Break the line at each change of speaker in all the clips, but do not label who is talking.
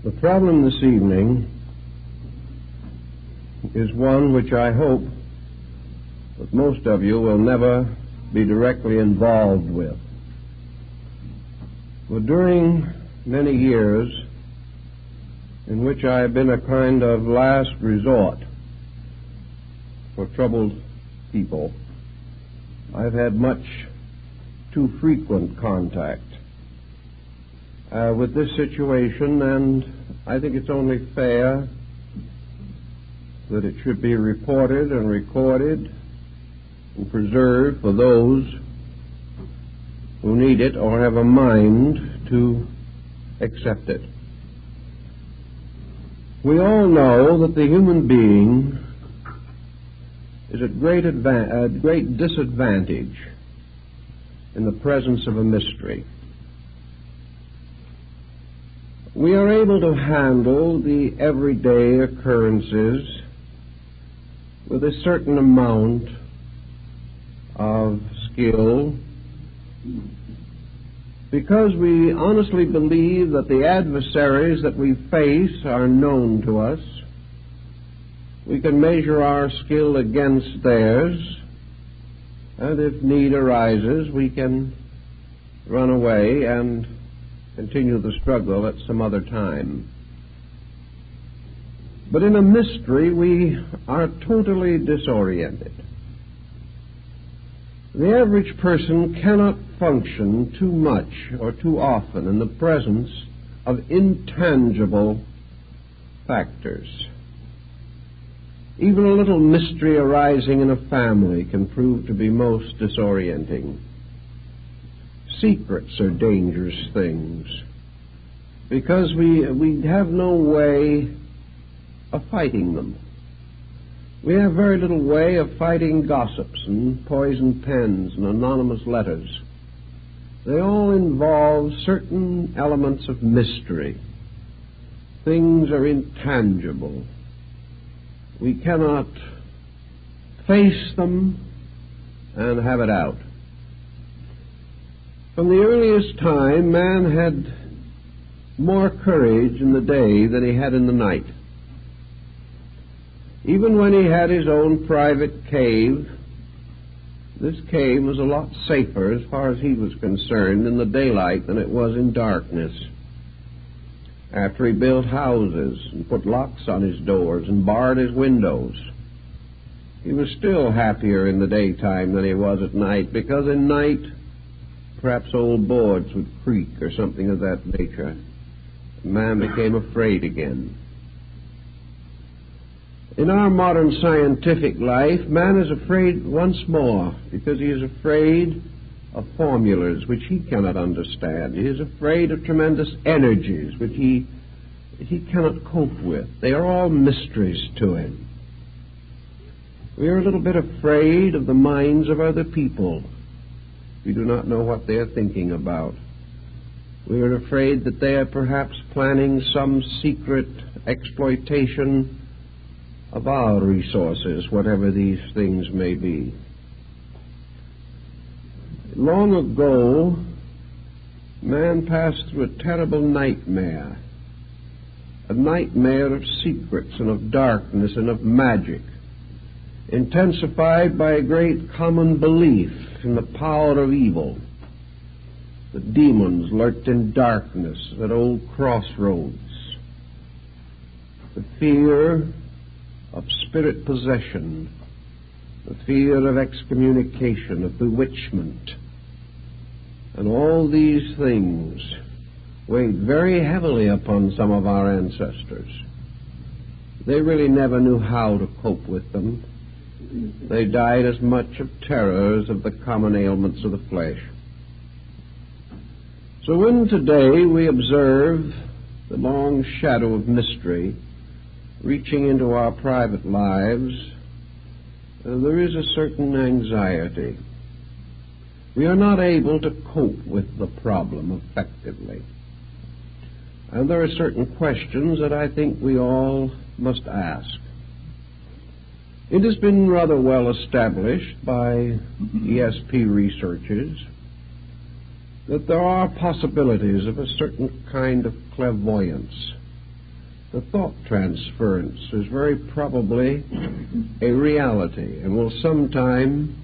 The problem this evening is one which I hope that most of you will never be directly involved with. For during many years in which I have been a kind of last resort for troubled people, I've had much too frequent contact with this situation, and I think it's only fair that it should be reported and recorded and preserved for those who need it or have a mind to accept it. We all know that the human being is at great disadvantage in the presence of a mystery. We are able to handle the everyday occurrences with a certain amount of skill because we honestly believe that the adversaries that we face are known to us. We can measure our skill against theirs, and if need arises, we can run away and continue the struggle at some other time. But in a mystery, we are totally disoriented. The average person cannot function too much or too often in the presence of intangible factors. Even a little mystery arising in a family can prove to be most disorienting. Secrets are dangerous things because we have no way of fighting them. We have very little way of fighting gossips and poisoned pens and anonymous letters. They all involve certain elements of mystery. Things are intangible. We cannot face them and have it out. From the earliest time, man had more courage in the day than he had in the night. Even when he had his own private cave, this cave was a lot safer as far as he was concerned in the daylight than it was in darkness. After he built houses and put locks on his doors and barred his windows, he was still happier in the daytime than he was at night, because in night perhaps old boards would creak or something of that nature. Man became afraid again. In our modern scientific life, man is afraid once more because he is afraid of formulas which he cannot understand. He is afraid of tremendous energies which he cannot cope with. They are all mysteries to him. We are a little bit afraid of the minds of other people. We do not know what they are thinking about. We are afraid that they are perhaps planning some secret exploitation of our resources, whatever these things may be. Long ago, man passed through a terrible nightmare, a nightmare of secrets and of darkness and of magic, intensified by a great common belief in the power of evil. The demons lurked in darkness at old crossroads. The fear of spirit possession, the fear of excommunication, of bewitchment, and all these things weighed very heavily upon some of our ancestors. They really never knew how to cope with them. They died as much of terror as of the common ailments of the flesh. So when today we observe the long shadow of mystery reaching into our private lives, there is a certain anxiety. We are not able to cope with the problem effectively. And there are certain questions that I think we all must ask. It has been rather well established by ESP researchers that there are possibilities of a certain kind of clairvoyance the thought transference is very probably a reality and will sometime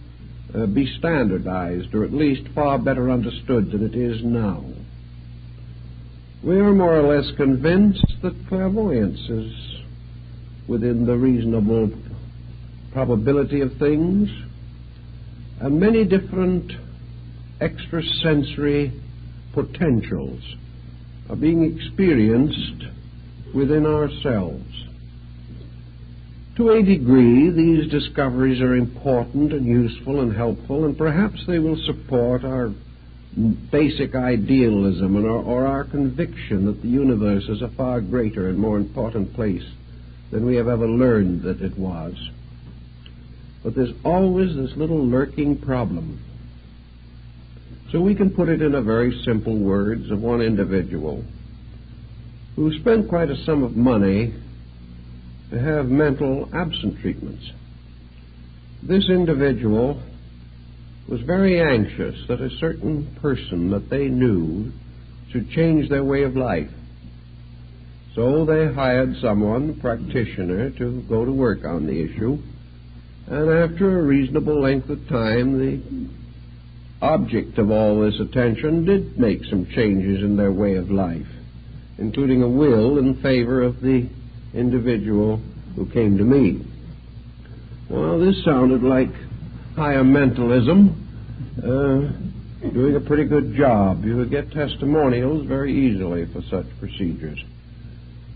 be standardized, or at least far better understood than it is now. We are more or less convinced that clairvoyance is within the reasonable probability of things, and many different extrasensory potentials are being experienced within ourselves. To a degree, these discoveries are important and useful and helpful, and perhaps they will support our basic idealism or our conviction that the universe is a far greater and more important place than we have ever learned that it was. But there's always this little lurking problem. So we can put it in a very simple words of one individual who spent quite a sum of money to have mental absent treatments. This individual was very anxious that a certain person that they knew should change their way of life. So they hired someone, a practitioner, to go to work on the issue, and after a reasonable length of time, the object of all this attention did make some changes in their way of life, including a will in favor of the individual who came to me. Well, this sounded like higher mentalism, doing a pretty good job. You would get testimonials very easily for such procedures.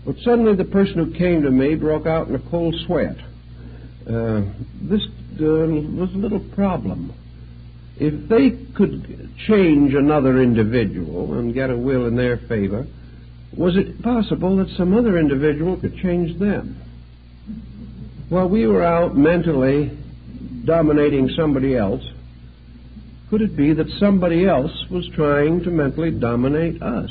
But suddenly the person who came to me broke out in a cold sweat. This was a little problem. If they could change another individual and get a will in their favor, was it possible that some other individual could change them? While we were out mentally dominating somebody else, could it be that somebody else was trying to mentally dominate us?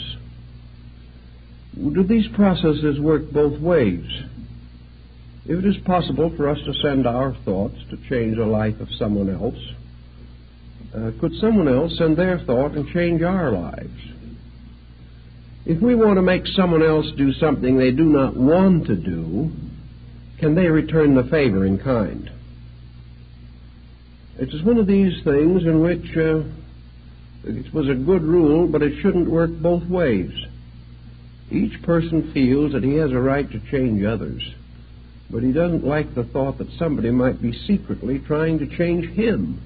Do these processes work both ways? If it is possible for us to send our thoughts to change the life of someone else, could someone else send their thought and change our lives? If we want to make someone else do something they do not want to do, can they return the favor in kind? It is one of these things in which it was a good rule, but it shouldn't work both ways. Each person feels that he has a right to change others, but he doesn't like the thought that somebody might be secretly trying to change him.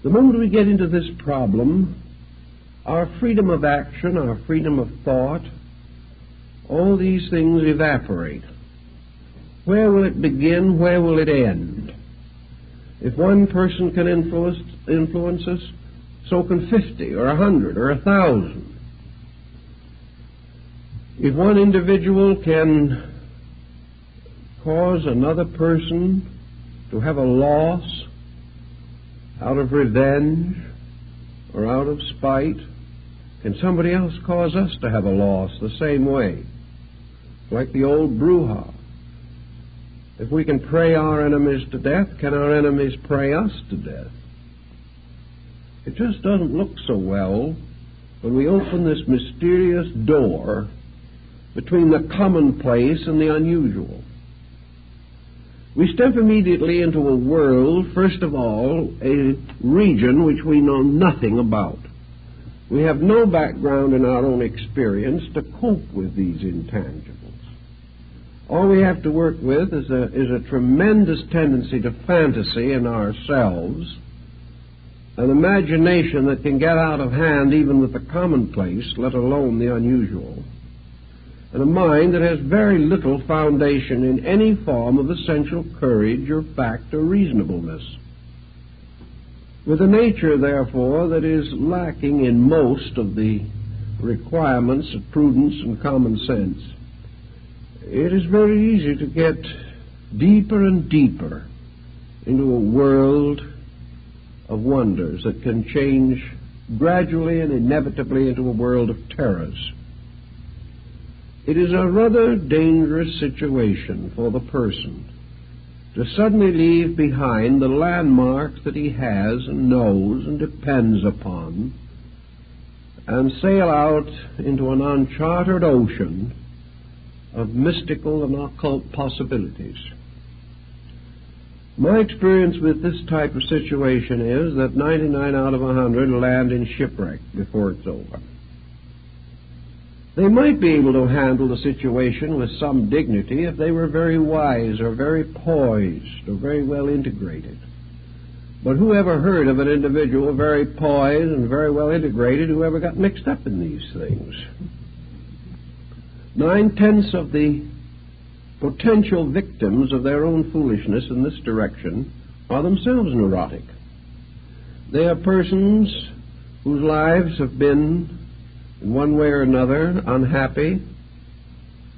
The moment we get into this problem, our freedom of action, our freedom of thought, all these things evaporate. Where will it begin? Where will it end? If one person can influence us, so can 50 or 100 or 1,000. If one individual can cause another person to have a loss out of revenge or out of spite, can somebody else cause us to have a loss the same way? Like the old brouhaha. If we can pray our enemies to death, can our enemies pray us to death? It just doesn't look so well when we open this mysterious door between the commonplace and the unusual. We step immediately into a world, first of all, a region which we know nothing about. We have no background in our own experience to cope with these intangibles. All we have to work with is a tremendous tendency to fantasy in ourselves, an imagination that can get out of hand even with the commonplace, let alone the unusual, and a mind that has very little foundation in any form of essential courage or fact or reasonableness. With a nature, therefore, that is lacking in most of the requirements of prudence and common sense, it is very easy to get deeper and deeper into a world of wonders that can change gradually and inevitably into a world of terrors. It is a rather dangerous situation for the person to suddenly leave behind the landmarks that he has and knows and depends upon and sail out into an uncharted ocean of mystical and occult possibilities. My experience with this type of situation is that 99 out of 100 land in shipwreck before it's over. They might be able to handle the situation with some dignity if they were very wise or very poised or very well integrated. But who ever heard of an individual very poised and very well integrated who ever got mixed up in these things? 9/10 of the potential victims of their own foolishness in this direction are themselves neurotic. They are persons whose lives have been, in one way or another, unhappy,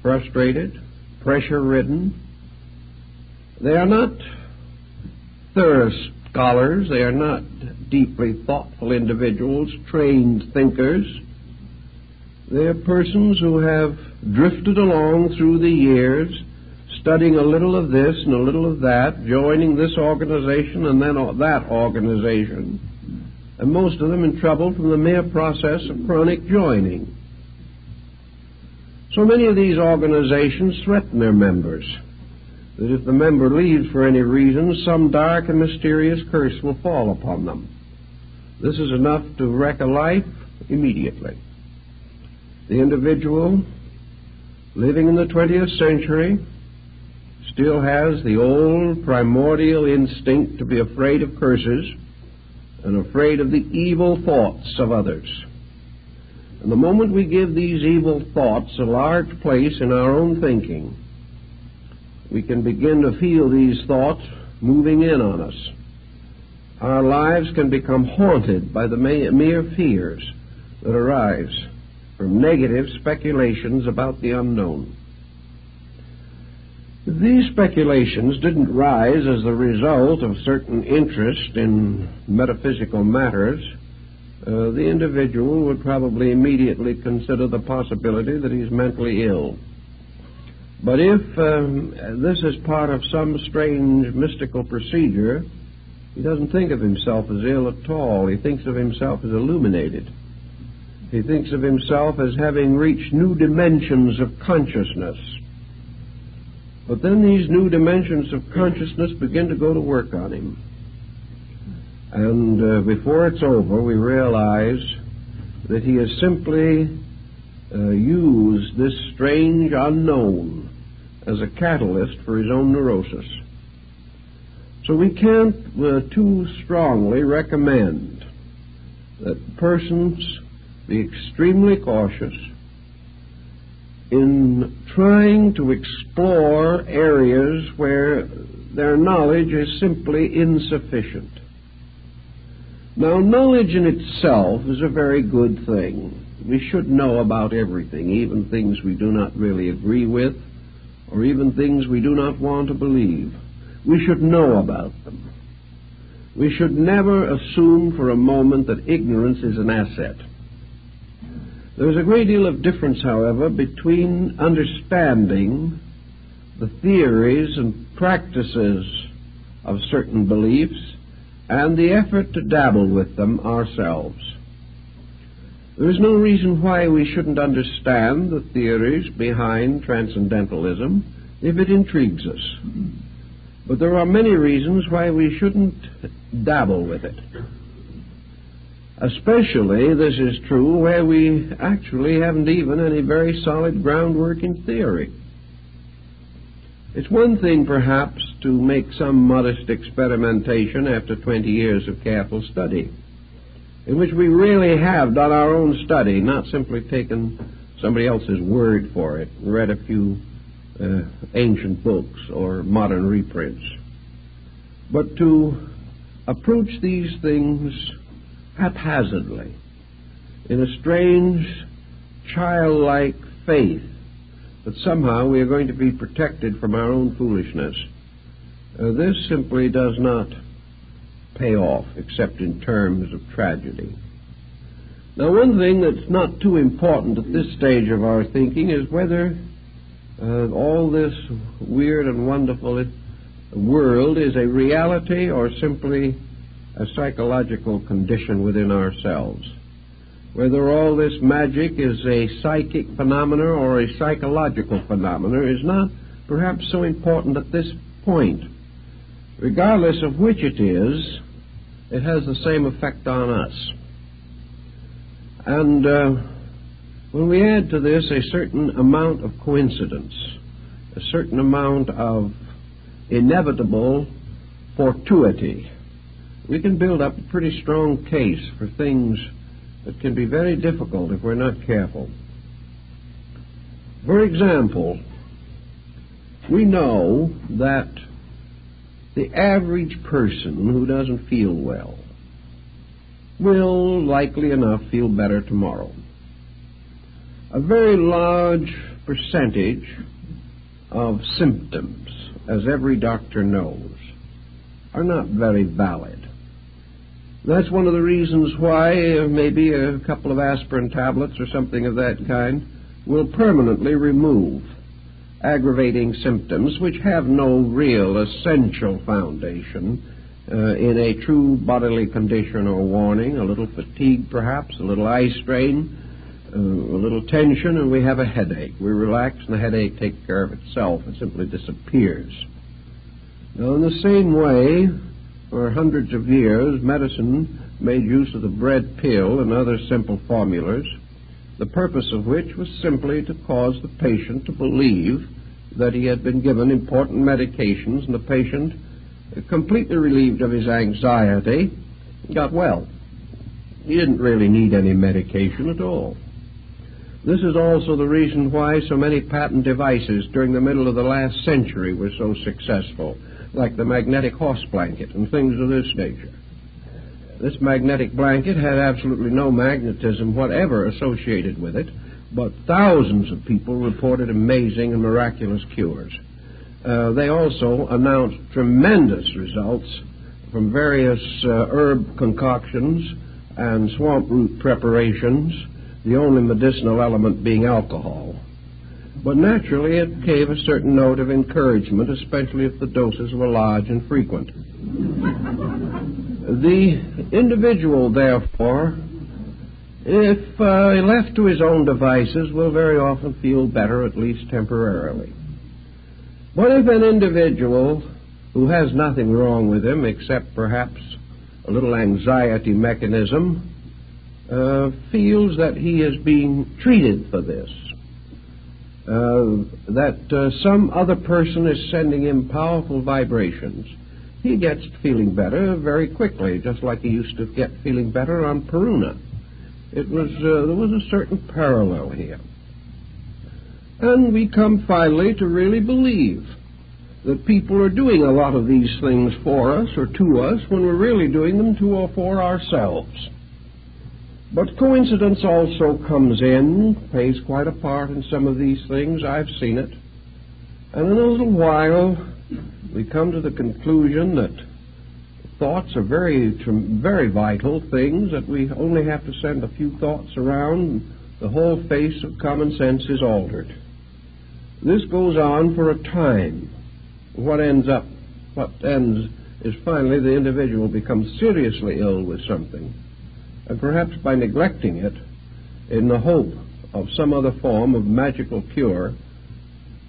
frustrated, pressure-ridden. They are not thorough scholars. They are not deeply thoughtful individuals, trained thinkers. They are persons who have drifted along through the years, studying a little of this and a little of that, joining this organization and then that organization, and most of them in trouble from the mere process of chronic joining. So many of these organizations threaten their members that if the member leaves for any reason, some dark and mysterious curse will fall upon them. This is enough to wreck a life immediately. The individual living in the 20th century still has the old primordial instinct to be afraid of curses and afraid of the evil thoughts of others. And the moment we give these evil thoughts a large place in our own thinking, we can begin to feel these thoughts moving in on us. Our lives can become haunted by the mere fears that arise from negative speculations about the unknown. If these speculations didn't rise as the result of certain interest in metaphysical matters, the individual would probably immediately consider the possibility that he's mentally ill. But if this is part of some strange mystical procedure, he doesn't think of himself as ill at all. He thinks of himself as illuminated. He thinks of himself as having reached new dimensions of consciousness. But then these new dimensions of consciousness begin to go to work on him. And before it's over, we realize that he has simply used this strange unknown as a catalyst for his own neurosis. So we can't too strongly recommend that persons be extremely cautious in trying to explore areas where their knowledge is simply insufficient. Now, knowledge in itself is a very good thing. We should know about everything, even things we do not really agree with, or even things we do not want to believe. We should know about them. We should never assume for a moment that ignorance is an asset. There's a great deal of difference, however, between understanding the theories and practices of certain beliefs and the effort to dabble with them ourselves. There is no reason why we shouldn't understand the theories behind transcendentalism if it intrigues us. But there are many reasons why we shouldn't dabble with it. Especially this is true where we actually haven't even any very solid groundwork in theory. It's one thing, perhaps, to make some modest experimentation after 20 years of careful study, in which we really have done our own study, not simply taken somebody else's word for it, and read a few ancient books or modern reprints. But to approach these things haphazardly, in a strange, childlike faith that somehow we are going to be protected from our own foolishness, this simply does not pay off, except in terms of tragedy. Now, one thing that's not too important at this stage of our thinking is whether all this weird and wonderful world is a reality or simply a psychological condition within ourselves. Whether all this magic is a psychic phenomena or a psychological phenomena is not perhaps so important at this point. Regardless of which it is, it has the same effect on us. And when we add to this a certain amount of coincidence, a certain amount of inevitable fortuity, we can build up a pretty strong case for things that can be very difficult if we're not careful. For example, we know that the average person who doesn't feel well will likely enough feel better tomorrow. A very large percentage of symptoms, as every doctor knows, are not very valid. That's one of the reasons why maybe a couple of aspirin tablets or something of that kind will permanently remove aggravating symptoms which have no real essential foundation in a true bodily condition or warning. A little fatigue perhaps, a little eye strain, a little tension, and we have a headache. We relax and the headache takes care of itself. It simply disappears. Now, in the same way, for hundreds of years, medicine made use of the bread pill and other simple formulas, the purpose of which was simply to cause the patient to believe that he had been given important medications, and the patient, completely relieved of his anxiety, got well. He didn't really need any medication at all. This is also the reason why so many patent devices during the middle of the last century were so successful, like the magnetic horse blanket and things of this nature. This magnetic blanket had absolutely no magnetism whatever associated with it, but thousands of people reported amazing and miraculous cures. They also announced tremendous results from various herb concoctions and swamp root preparations, the only medicinal element being alcohol. But naturally it gave a certain note of encouragement, especially if the doses were large and frequent. The individual, therefore, if left to his own devices, will very often feel better, at least temporarily. But if an individual who has nothing wrong with him except perhaps a little anxiety mechanism feels that he is being treated for this, that some other person is sending him powerful vibrations, he gets feeling better very quickly, just like he used to get feeling better on Peruna. There was a certain parallel here. And we come finally to really believe that people are doing a lot of these things for us or to us when we're really doing them to or for ourselves. But coincidence also comes in, plays quite a part in some of these things. I've seen it. And in a little while, we come to the conclusion that thoughts are very vital things, that we only have to send a few thoughts around, and the whole face of common sense is altered. This goes on for a time. What ends is finally the individual becomes seriously ill with something, and perhaps by neglecting it, in the hope of some other form of magical cure,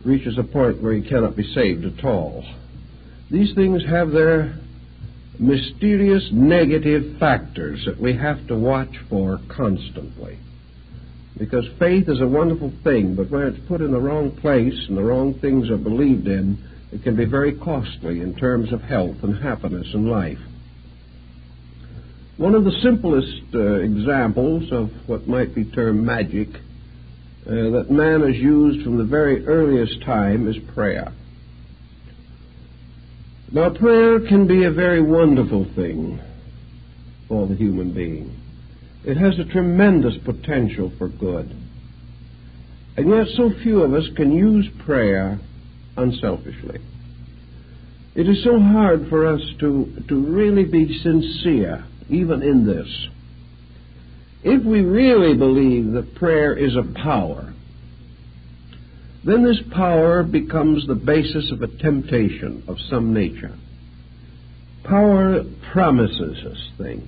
reaches a point where he cannot be saved at all. These things have their mysterious negative factors that we have to watch for constantly. Because faith is a wonderful thing, but when it's put in the wrong place and the wrong things are believed in, it can be very costly in terms of health and happiness in life. One of the simplest examples of what might be termed magic that man has used from the very earliest time is prayer. Now, prayer can be a very wonderful thing for the human being. It has a tremendous potential for good. And yet so few of us can use prayer unselfishly. It is so hard for us to really be sincere, even in this. If we really believe that prayer is a power, then this power becomes the basis of a temptation of some nature. Power promises us things.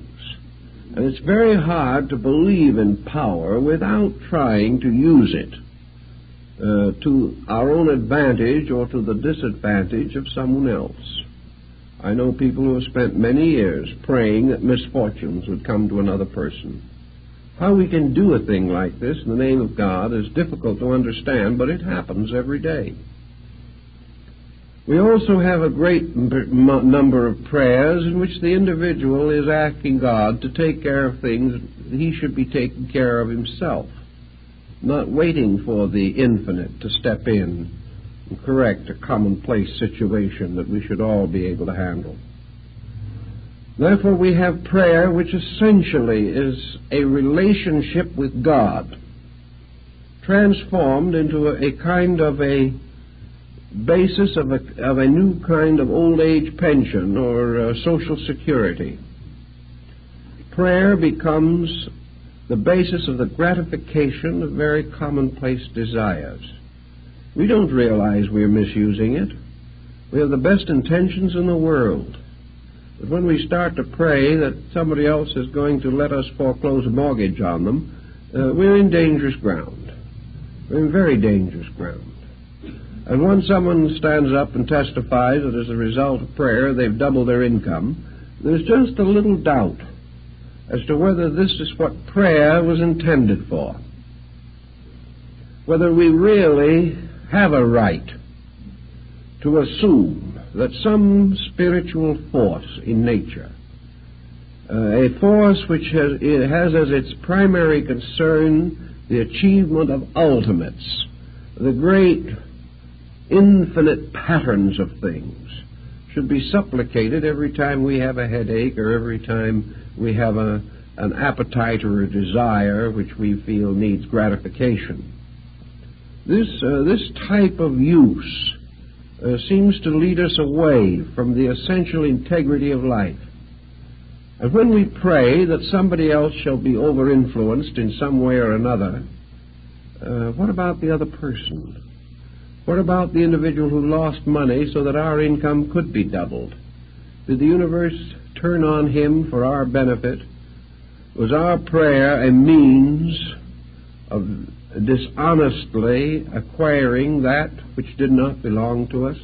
And it's very hard to believe in power without trying to use it to our own advantage or to the disadvantage of someone else. I know people who have spent many years praying that misfortunes would come to another person. How we can do a thing like this in the name of God is difficult to understand, but it happens every day. We also have a great number of prayers in which the individual is asking God to take care of things he should be taking care of himself, not waiting for the infinite to step in and correct a commonplace situation that we should all be able to handle. Therefore, we have prayer which essentially is a relationship with God, transformed into a kind of a basis of a new kind of old age pension or social security. Prayer becomes the basis of the gratification of very commonplace desires. We don't realize we're misusing it. We have the best intentions in the world. But when we start to pray that somebody else is going to let us foreclose a mortgage on them, we're in dangerous ground. We're in very dangerous ground. And when someone stands up and testifies that as a result of prayer they've doubled their income, there's just a little doubt as to whether this is what prayer was intended for. Whether we really have a right to assume that some spiritual force in nature, a force which has as its primary concern the achievement of ultimates, the great infinite patterns of things, should be supplicated every time we have a headache or every time we have an appetite or a desire which we feel needs gratification. This type of use seems to lead us away from the essential integrity of life. And when we pray that somebody else shall be over-influenced in some way or another, what about the other person? What about the individual who lost money so that our income could be doubled? Did the universe turn on him for our benefit? Was our prayer a means of dishonestly acquiring that which did not belong to us?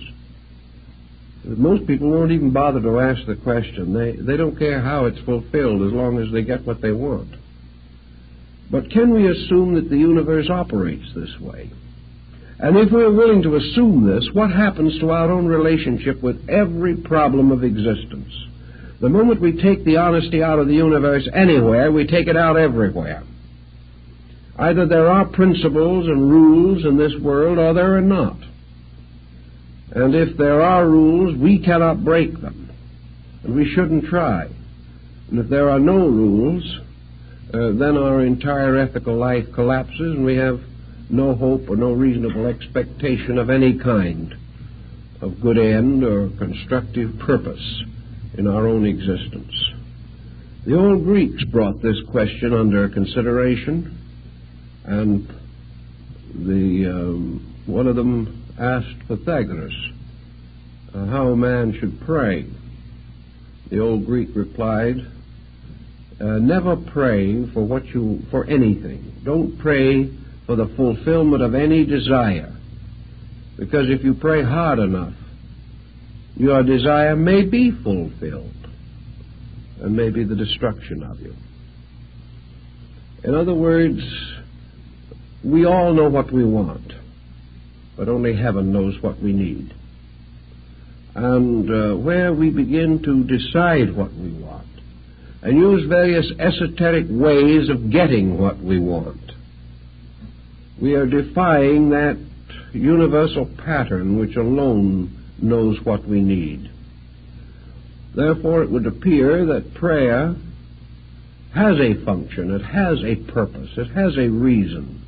Most people won't even bother to ask the question. They don't care how it's fulfilled as long as they get what they want. But can we assume that the universe operates this way? And if we're willing to assume this, what happens to our own relationship with every problem of existence? The moment we take the honesty out of the universe anywhere, we take it out everywhere. Either there are principles and rules in this world or there are not. And if there are rules, we cannot break them, and we shouldn't try. And if there are no rules, then our entire ethical life collapses and we have no hope or no reasonable expectation of any kind of good end or constructive purpose in our own existence. The old Greeks brought this question under consideration, and one of them asked Pythagoras how a man should pray. The old Greek replied, never pray for anything. Don't pray for the fulfillment of any desire, because if you pray hard enough, your desire may be fulfilled and may be the destruction of you. In other words, we all know what we want, but only heaven knows what we need. And where we begin to decide what we want and use various esoteric ways of getting what we want, we are defying that universal pattern which alone knows what we need. Therefore, it would appear that prayer has a function, it has a purpose, it has a reason.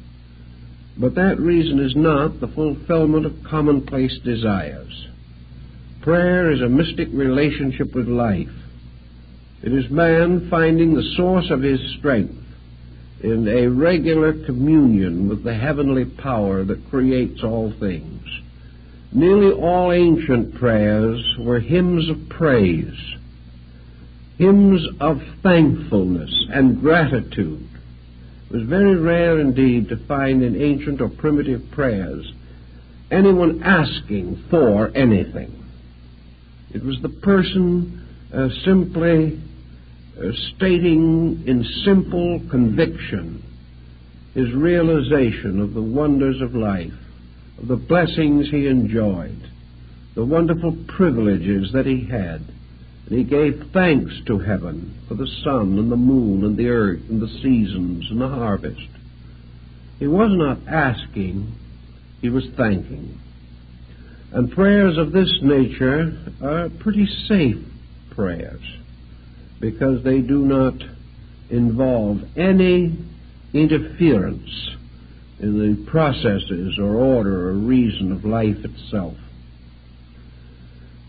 But that reason is not the fulfillment of commonplace desires. Prayer is a mystic relationship with life. It is man finding the source of his strength in a regular communion with the heavenly power that creates all things. Nearly all ancient prayers were hymns of praise, hymns of thankfulness and gratitude. It was very rare indeed to find in ancient or primitive prayers anyone asking for anything. It was the person simply stating in simple conviction his realization of the wonders of life, of the blessings he enjoyed, the wonderful privileges that he had. And he gave thanks to heaven for the sun and the moon and the earth and the seasons and the harvest. He was not asking, he was thanking. And prayers of this nature are pretty safe prayers because they do not involve any interference in the processes or order or reason of life itself.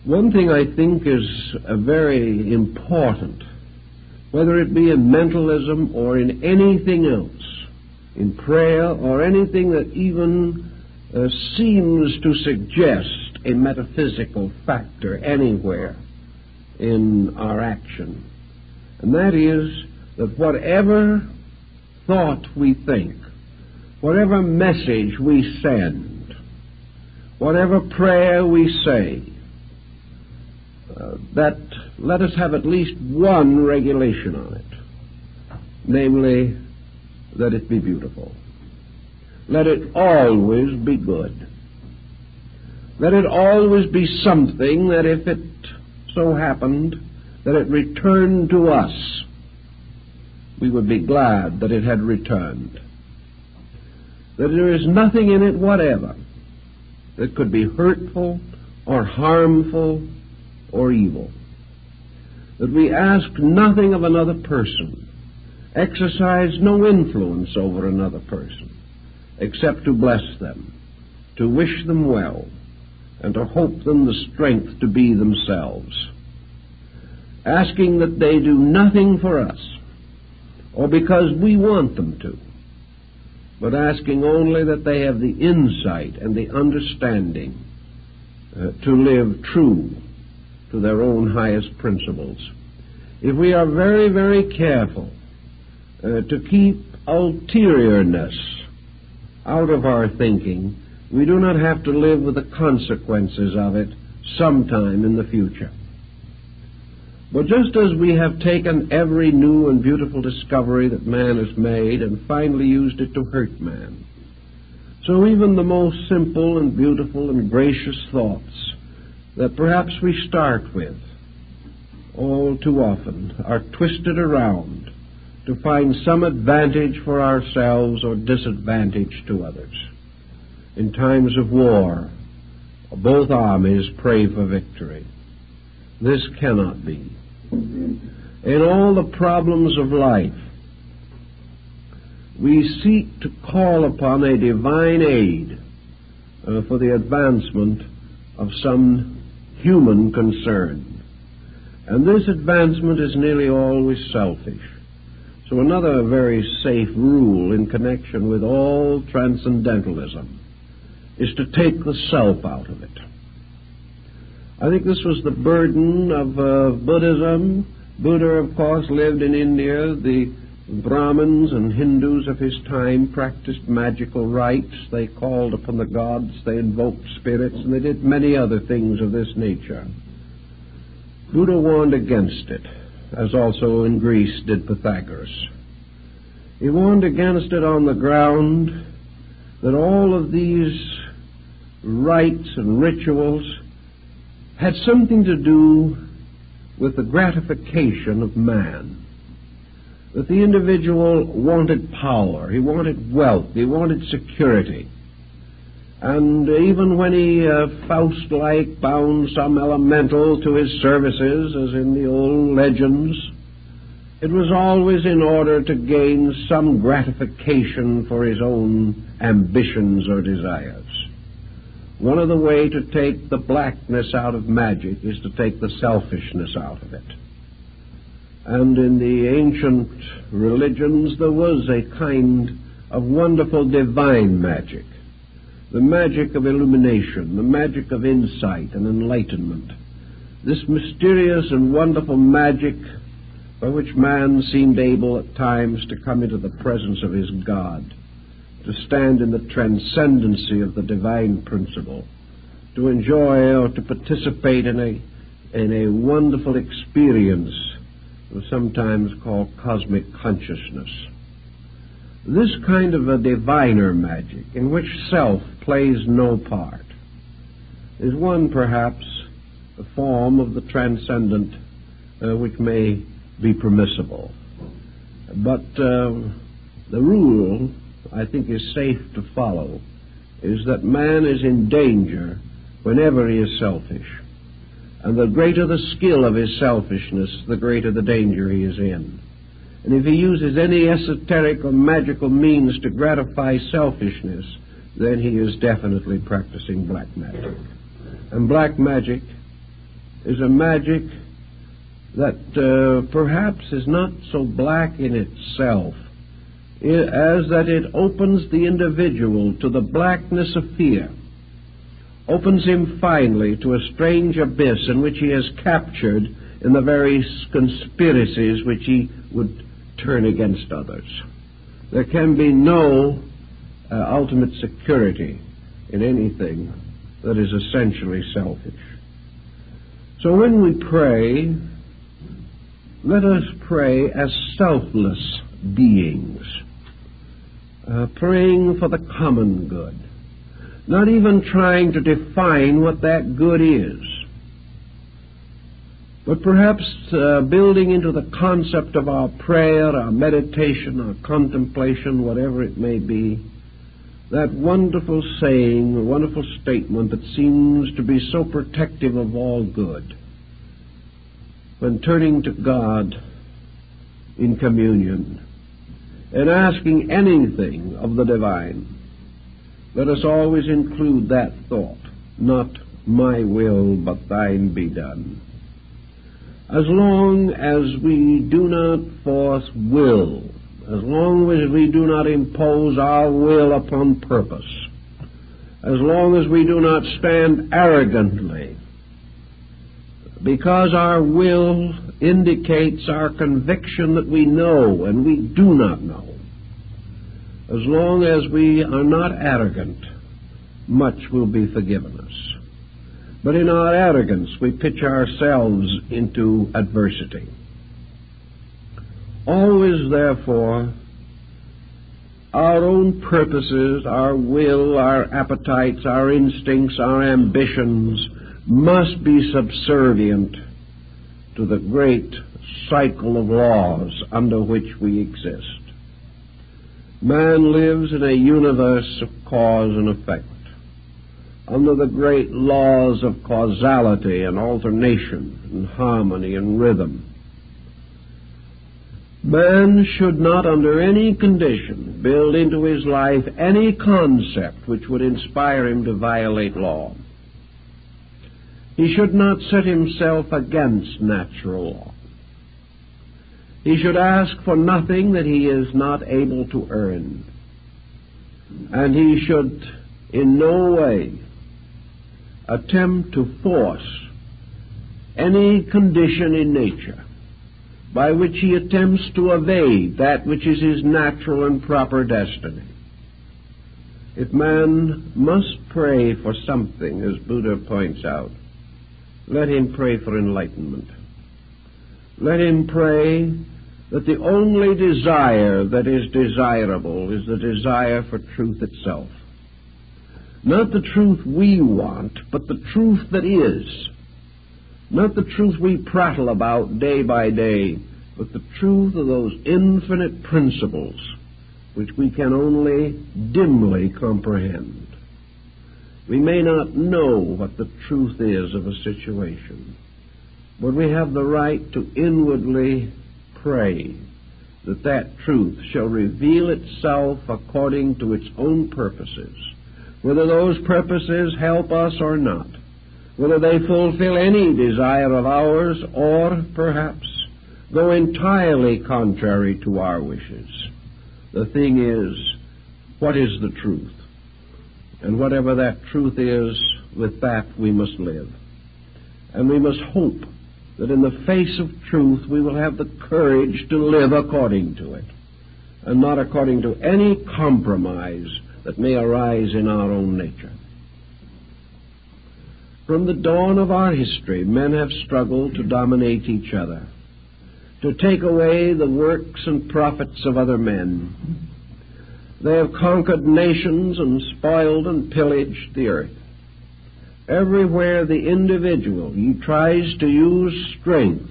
One thing I think is very important, whether it be in mentalism or in anything else, in prayer or anything that even seems to suggest a metaphysical factor anywhere in our action, and that is that whatever thought we think, whatever message we send, whatever prayer we say, that let us have at least one regulation on it, namely, that it be beautiful. Let it always be good. Let it always be something that if it so happened that it returned to us, we would be glad that it had returned. That there is nothing in it whatever that could be hurtful or harmful or evil. That we ask nothing of another person, exercise no influence over another person, except to bless them, to wish them well, and to hope them the strength to be themselves. Asking that they do nothing for us, or because we want them to, but asking only that they have the insight and the understanding to live true to their own highest principles. If we are very, very careful to keep ulteriourness out of our thinking, we do not have to live with the consequences of it sometime in the future. But just as we have taken every new and beautiful discovery that man has made and finally used it to hurt man, so even the most simple and beautiful and gracious thoughts that perhaps we start with all too often are twisted around to find some advantage for ourselves or disadvantage to others. In times of war, both armies pray for victory. This cannot be. In all the problems of life, we seek to call upon a divine aid for the advancement of some human concern. And this advancement is nearly always selfish. So another very safe rule in connection with all transcendentalism is to take the self out of it. I think this was the burden of Buddhism. Buddha, of course, lived in India. The Brahmins and Hindus of his time practiced magical rites. They called upon the gods, they invoked spirits, and they did many other things of this nature. Buddha warned against it, as also in Greece did Pythagoras. He warned against it on the ground that all of these rites and rituals had something to do with the gratification of man. That the individual wanted power, he wanted wealth, he wanted security. And even when he, Faust-like, bound some elemental to his services, as in the old legends, it was always in order to gain some gratification for his own ambitions or desires. One of the ways to take the blackness out of magic is to take the selfishness out of it. And in the ancient religions there was a kind of wonderful divine magic, the magic of illumination, the magic of insight and enlightenment. This mysterious and wonderful magic by which man seemed able at times to come into the presence of his God, to stand in the transcendency of the divine principle, to enjoy or to participate in a wonderful experience sometimes called cosmic consciousness. This kind of a diviner magic, in which self plays no part, is one, perhaps, a form of the transcendent which may be permissible. But the rule, I think, is safe to follow, is that man is in danger whenever he is selfish. And the greater the skill of his selfishness, the greater the danger he is in. And if he uses any esoteric or magical means to gratify selfishness, then he is definitely practicing black magic. And black magic is a magic that perhaps is not so black in itself, as that it opens the individual to the blackness of fear, opens him finally to a strange abyss in which he is captured in the very conspiracies which he would turn against others. There can be no ultimate security in anything that is essentially selfish. So when we pray, let us pray as selfless beings, praying for the common good, not even trying to define what that good is, but perhaps building into the concept of our prayer, our meditation, our contemplation, whatever it may be, that wonderful saying, a wonderful statement that seems to be so protective of all good. When turning to God in communion and asking anything of the divine, let us always include that thought, not my will, but thine be done. As long as we do not force will, as long as we do not impose our will upon purpose, as long as we do not stand arrogantly, because our will indicates our conviction that we know and we do not know, as long as we are not arrogant, much will be forgiven us. But in our arrogance, we pitch ourselves into adversity. Always, therefore, our own purposes, our will, our appetites, our instincts, our ambitions must be subservient to the great cycle of laws under which we exist. Man lives in a universe of cause and effect, under the great laws of causality and alternation and harmony and rhythm. Man should not under any condition build into his life any concept which would inspire him to violate law. He should not set himself against natural law. He should ask for nothing that he is not able to earn. And he should in no way attempt to force any condition in nature by which he attempts to evade that which is his natural and proper destiny. If man must pray for something, as Buddha points out, let him pray for enlightenment. Let him pray that the only desire that is desirable is the desire for truth itself. Not the truth we want, but the truth that is. Not the truth we prattle about day by day, but the truth of those infinite principles which we can only dimly comprehend. We may not know what the truth is of a situation, but we have the right to inwardly pray that that truth shall reveal itself according to its own purposes, whether those purposes help us or not, whether they fulfill any desire of ours or perhaps go entirely contrary to our wishes. The thing is, what is the truth? And whatever that truth is, with that we must live. And we must hope that in the face of truth we will have the courage to live according to it, and not according to any compromise that may arise in our own nature. From the dawn of our history, men have struggled to dominate each other, to take away the works and profits of other men. They have conquered nations and spoiled and pillaged the earth. Everywhere the individual tries to use strength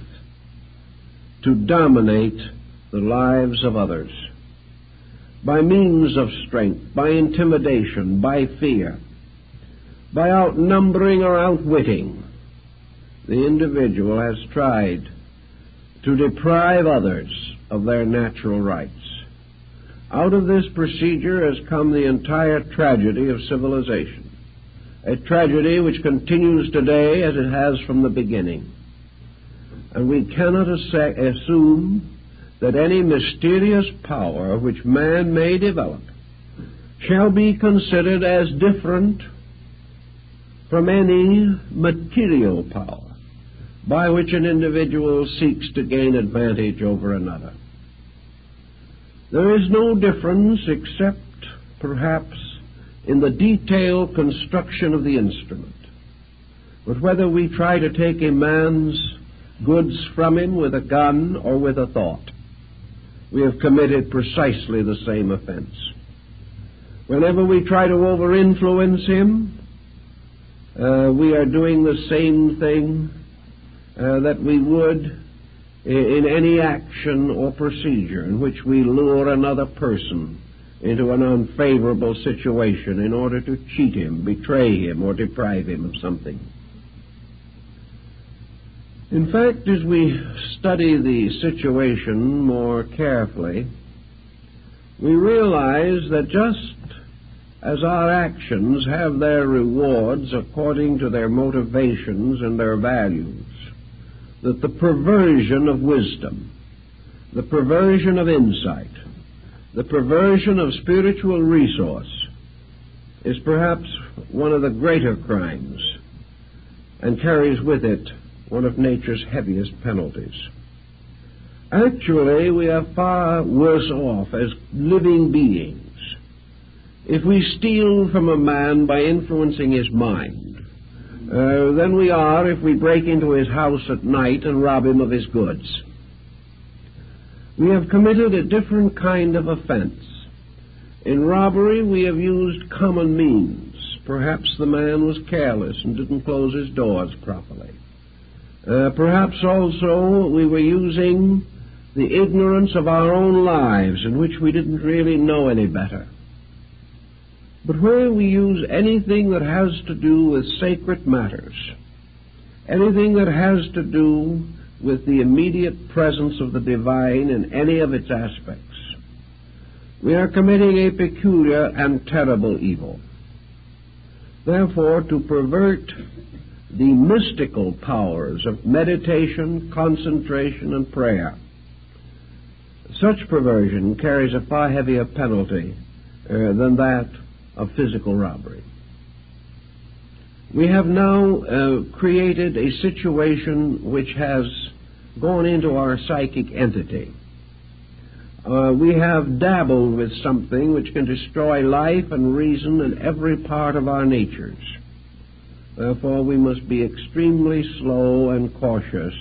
to dominate the lives of others, by means of strength, by intimidation, by fear, by outnumbering or outwitting, the individual has tried to deprive others of their natural rights. Out of this procedure has come the entire tragedy of civilization, a tragedy which continues today as it has from the beginning. And we cannot assume that any mysterious power which man may develop shall be considered as different from any material power by which an individual seeks to gain advantage over another. There is no difference except, perhaps, in the detailed construction of the instrument. But whether we try to take a man's goods from him with a gun or with a thought, we have committed precisely the same offense. Whenever we try to over-influence him, we are doing the same thing that we would in any action or procedure in which we lure another person into an unfavorable situation in order to cheat him, betray him, or deprive him of something. In fact, as we study the situation more carefully, we realize that just as our actions have their rewards according to their motivations and their values, that the perversion of wisdom, the perversion of insight, the perversion of spiritual resource is perhaps one of the greater crimes and carries with it one of nature's heaviest penalties. Actually, we are far worse off as living beings if we steal from a man by influencing his mind than we are if we break into his house at night and rob him of his goods. We have committed a different kind of offense. In robbery, we have used common means. Perhaps the man was careless and didn't close his doors properly. Perhaps also we were using the ignorance of our own lives, in which we didn't really know any better. But where we use anything that has to do with sacred matters, anything that has to do with the immediate presence of the divine in any of its aspects, we are committing a peculiar and terrible evil. Therefore, to pervert the mystical powers of meditation, concentration, and prayer, such perversion carries a far heavier penalty than that of physical robbery. We have now created a situation which has gone into our psychic entity. We have dabbled with something which can destroy life and reason in every part of our natures. Therefore, we must be extremely slow and cautious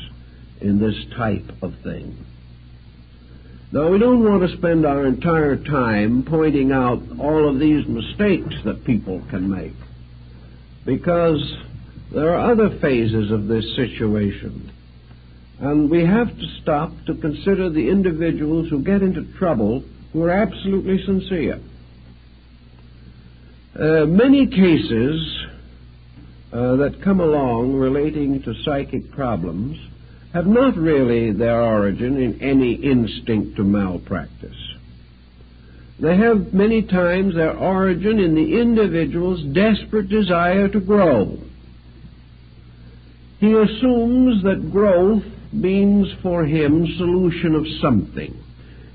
in this type of thing. Now, we don't want to spend our entire time pointing out all of these mistakes that people can make, because there are other phases of this situation, and we have to stop to consider the individuals who get into trouble who are absolutely sincere. Many cases that come along relating to psychic problems have not really their origin in any instinct to malpractice. They have many times their origin in the individual's desperate desire to grow. He assumes that growth means for him solution of something.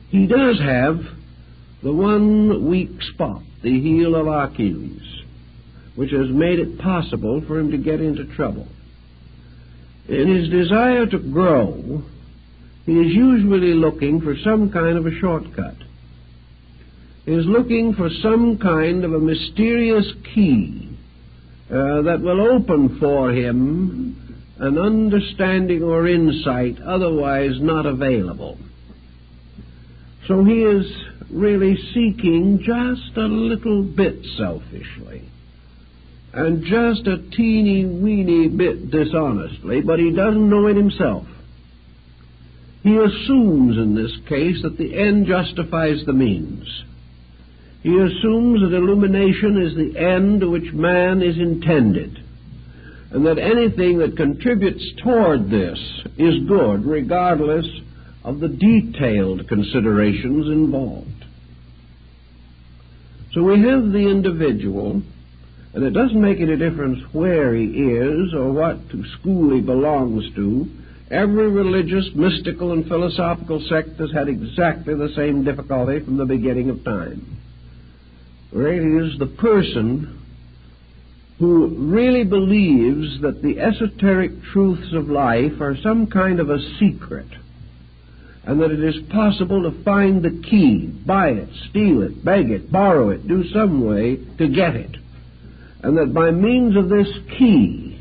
He does have the one weak spot, the heel of Achilles, which has made it possible for him to get into trouble. In his desire to grow, he is usually looking for some kind of a shortcut. He is looking for some kind of a mysterious key that will open for him an understanding or insight otherwise not available. So he is really seeking just a little bit selfishly, and just a teeny-weeny bit dishonestly, but he doesn't know it himself. He assumes in this case that the end justifies the means. He assumes that illumination is the end to which man is intended, and that anything that contributes toward this is good, regardless of the detailed considerations involved. So we have the individual, and it doesn't make any difference where he is or what school he belongs to. Every religious, mystical, and philosophical sect has had exactly the same difficulty from the beginning of time. It is the person who really believes that the esoteric truths of life are some kind of a secret, and that it is possible to find the key, buy it, steal it, beg it, borrow it, do some way to get it, and that by means of this key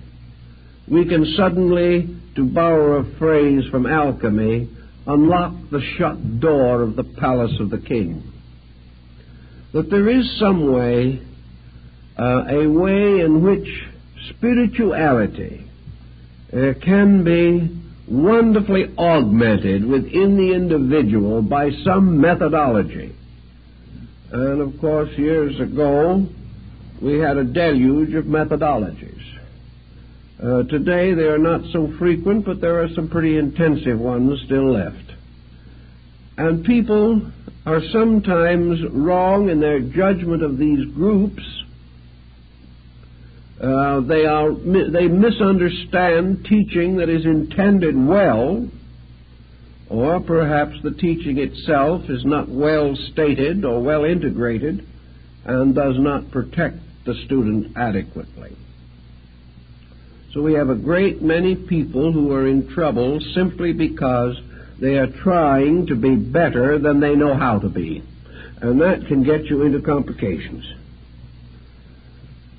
we can suddenly, to borrow a phrase from alchemy, unlock the shut door of the palace of the king. That there is some way, a way in which spirituality can be wonderfully augmented within the individual by some methodology. And of course, years ago, we had a deluge of methodologies. Today, they are not so frequent, but there are some pretty intensive ones still left. And people are sometimes wrong in their judgment of these groups. They misunderstand teaching that is intended well, or perhaps the teaching itself is not well stated or well integrated and does not protect the student adequately. So we have a great many people who are in trouble simply because they are trying to be better than they know how to be, and that can get you into complications.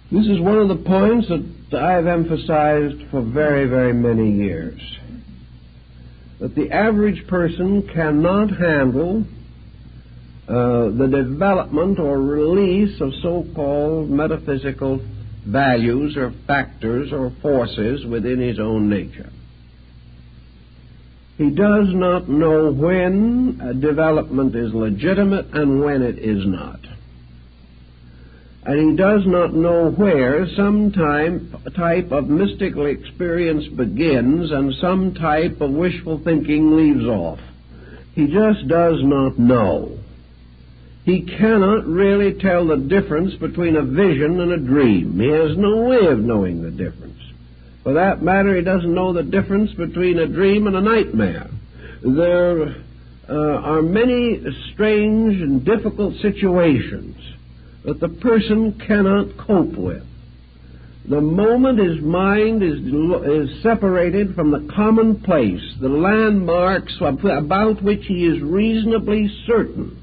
This is one of the points that I have emphasized for very, very many years, that the average person cannot handle the development or release of so-called metaphysical values or factors or forces within his own nature. He does not know when a development is legitimate and when it is not. And he does not know where some type of mystical experience begins and some type of wishful thinking leaves off. He just does not know. He cannot really tell the difference between a vision and a dream. He has no way of knowing the difference. For that matter, he doesn't know the difference between a dream and a nightmare. There are many strange and difficult situations that the person cannot cope with. The moment his mind is separated from the commonplace, the landmarks about which he is reasonably certain,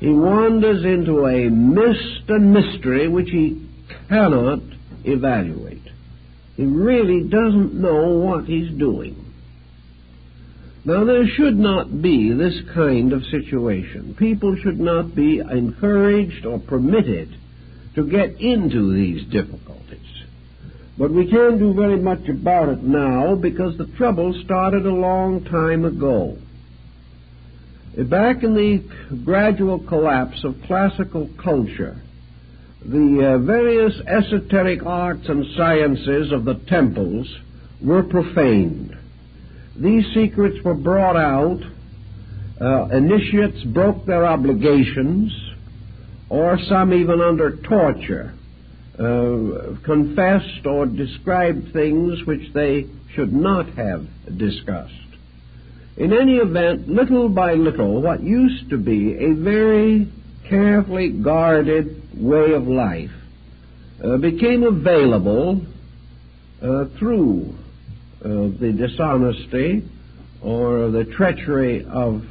he wanders into a mist and mystery which he cannot evaluate. He really doesn't know what he's doing. Now, there should not be this kind of situation. People should not be encouraged or permitted to get into these difficulties. But we can't do very much about it now because the trouble started a long time ago. Back in the gradual collapse of classical culture, the various esoteric arts and sciences of the temples were profaned. These secrets were brought out. Initiates broke their obligations, or some even under torture confessed or described things which they should not have discussed. In any event, little by little, what used to be a very carefully guarded way of life became available through the dishonesty or the treachery of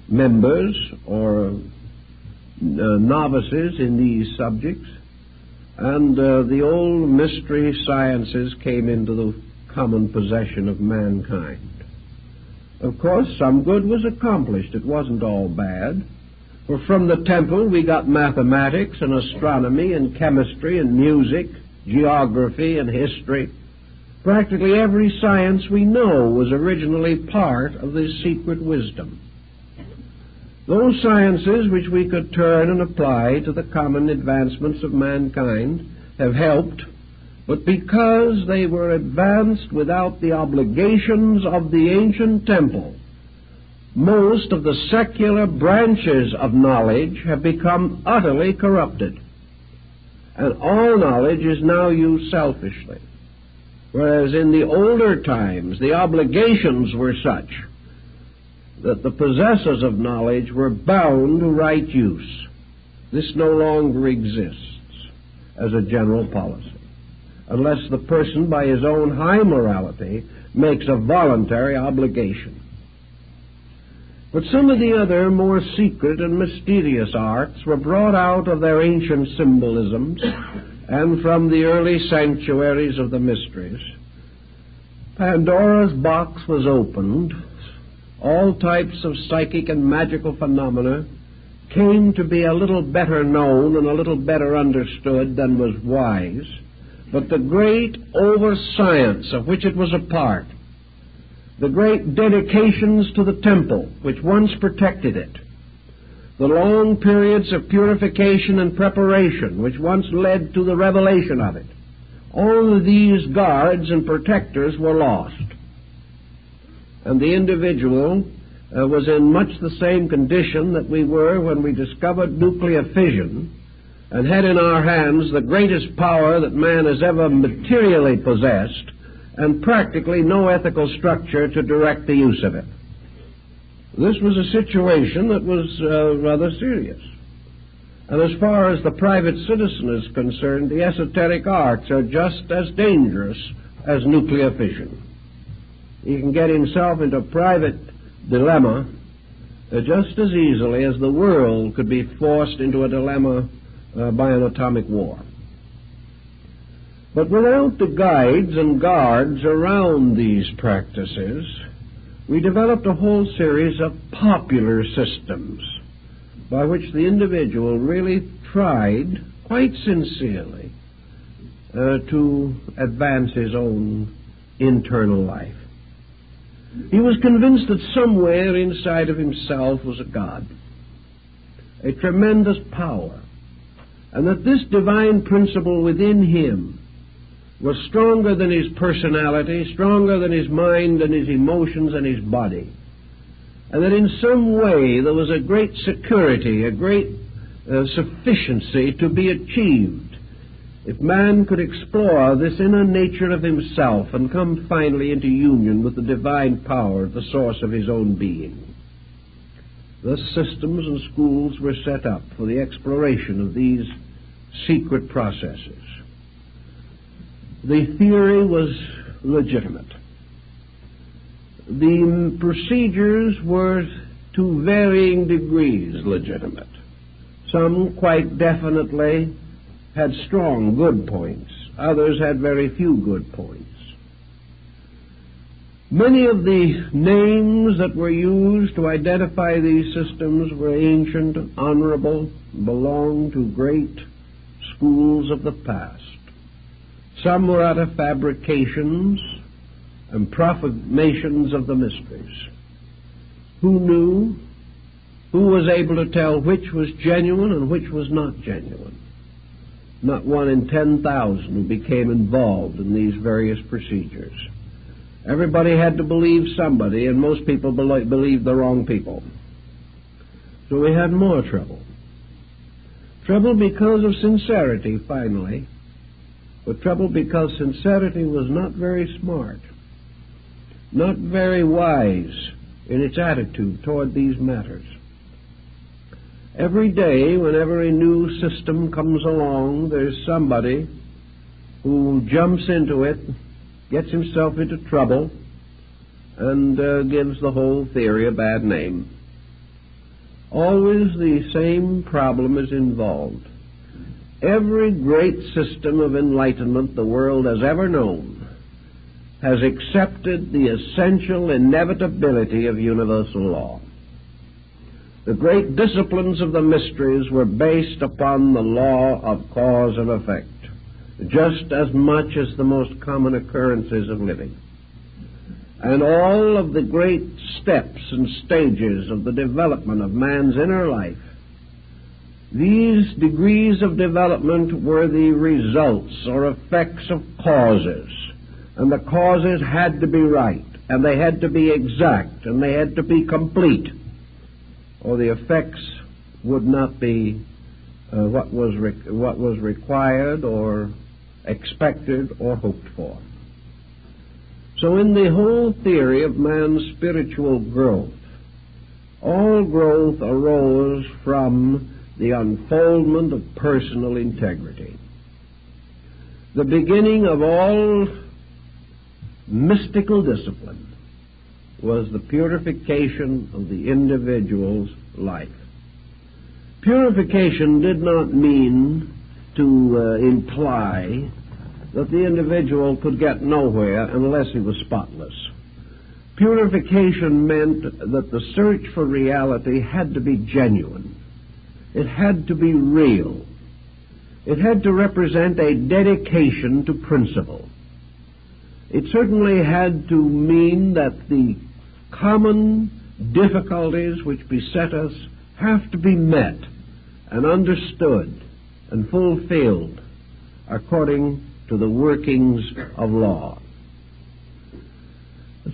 members or novices in these subjects, and the old mystery sciences came into the common possession of mankind. Of course, some good was accomplished. It wasn't all bad. For from the temple we got mathematics and astronomy and chemistry and music, geography and history. Practically every science we know was originally part of this secret wisdom. Those sciences which we could turn and apply to the common advancements of mankind have helped, but because they were advanced without the obligations of the ancient temple, most of the secular branches of knowledge have become utterly corrupted, and all knowledge is now used selfishly, whereas in the older times the obligations were such that the possessors of knowledge were bound to right use. This no longer exists as a general policy, unless the person by his own high morality makes a voluntary obligation. But some of the other more secret and mysterious arts were brought out of their ancient symbolisms and from the early sanctuaries of the mysteries. Pandora's box was opened. All types of psychic and magical phenomena came to be a little better known and a little better understood than was wise. But the great over-science of which it was a part, the great dedications to the temple which once protected it, the long periods of purification and preparation which once led to the revelation of it, all of these guards and protectors were lost. And the individual was in much the same condition that we were when we discovered nuclear fission and had in our hands the greatest power that man has ever materially possessed, and practically no ethical structure to direct the use of it. This was a situation that was rather serious. And as far as the private citizen is concerned, the esoteric arts are just as dangerous as nuclear fission. He can get himself into a private dilemma just as easily as the world could be forced into a dilemma by an atomic war. But without the guides and guards around these practices, we developed a whole series of popular systems by which the individual really tried, quite sincerely, to advance his own internal life. He was convinced that somewhere inside of himself was a God, a tremendous power, and that this divine principle within him was stronger than his personality, stronger than his mind and his emotions and his body, and that in some way there was a great security, a great sufficiency to be achieved if man could explore this inner nature of himself and come finally into union with the divine power, the source of his own being. Thus systems and schools were set up for the exploration of these secret processes. The theory was legitimate. The procedures were to varying degrees legitimate. Some quite definitely had strong good points. Others had very few good points. Many of the names that were used to identify these systems were ancient, honorable, belonged to great schools of the past. Some were out of fabrications and proclamations of the mysteries. Who knew? Who was able to tell which was genuine and which was not genuine? Not 1 in 10,000 who became involved in these various procedures. Everybody had to believe somebody, and most people believed the wrong people. So we had more trouble. Trouble because of sincerity, finally, but trouble because sincerity was not very smart, not very wise in its attitude toward these matters. Every day, whenever a new system comes along, there's somebody who jumps into it, gets himself into trouble, and gives the whole theory a bad name. Always the same problem is involved. Every great system of enlightenment the world has ever known has accepted the essential inevitability of universal law. The great disciplines of the mysteries were based upon the law of cause and effect, just as much as the most common occurrences of living. And all of the great steps and stages of the development of man's inner life, these degrees of development were the results or effects of causes, and the causes had to be right, and they had to be exact, and they had to be complete, or the effects would not be what was required or expected or hoped for. So in the whole theory of man's spiritual growth, all growth arose from the unfoldment of personal integrity. The beginning of all mystical discipline was the purification of the individual's life. Purification did not mean to imply that the individual could get nowhere unless he was spotless. Purification meant that the search for reality had to be genuine. It had to be real. It had to represent a dedication to principle. It certainly had to mean that the common difficulties which beset us have to be met and understood and fulfilled according to the workings of law.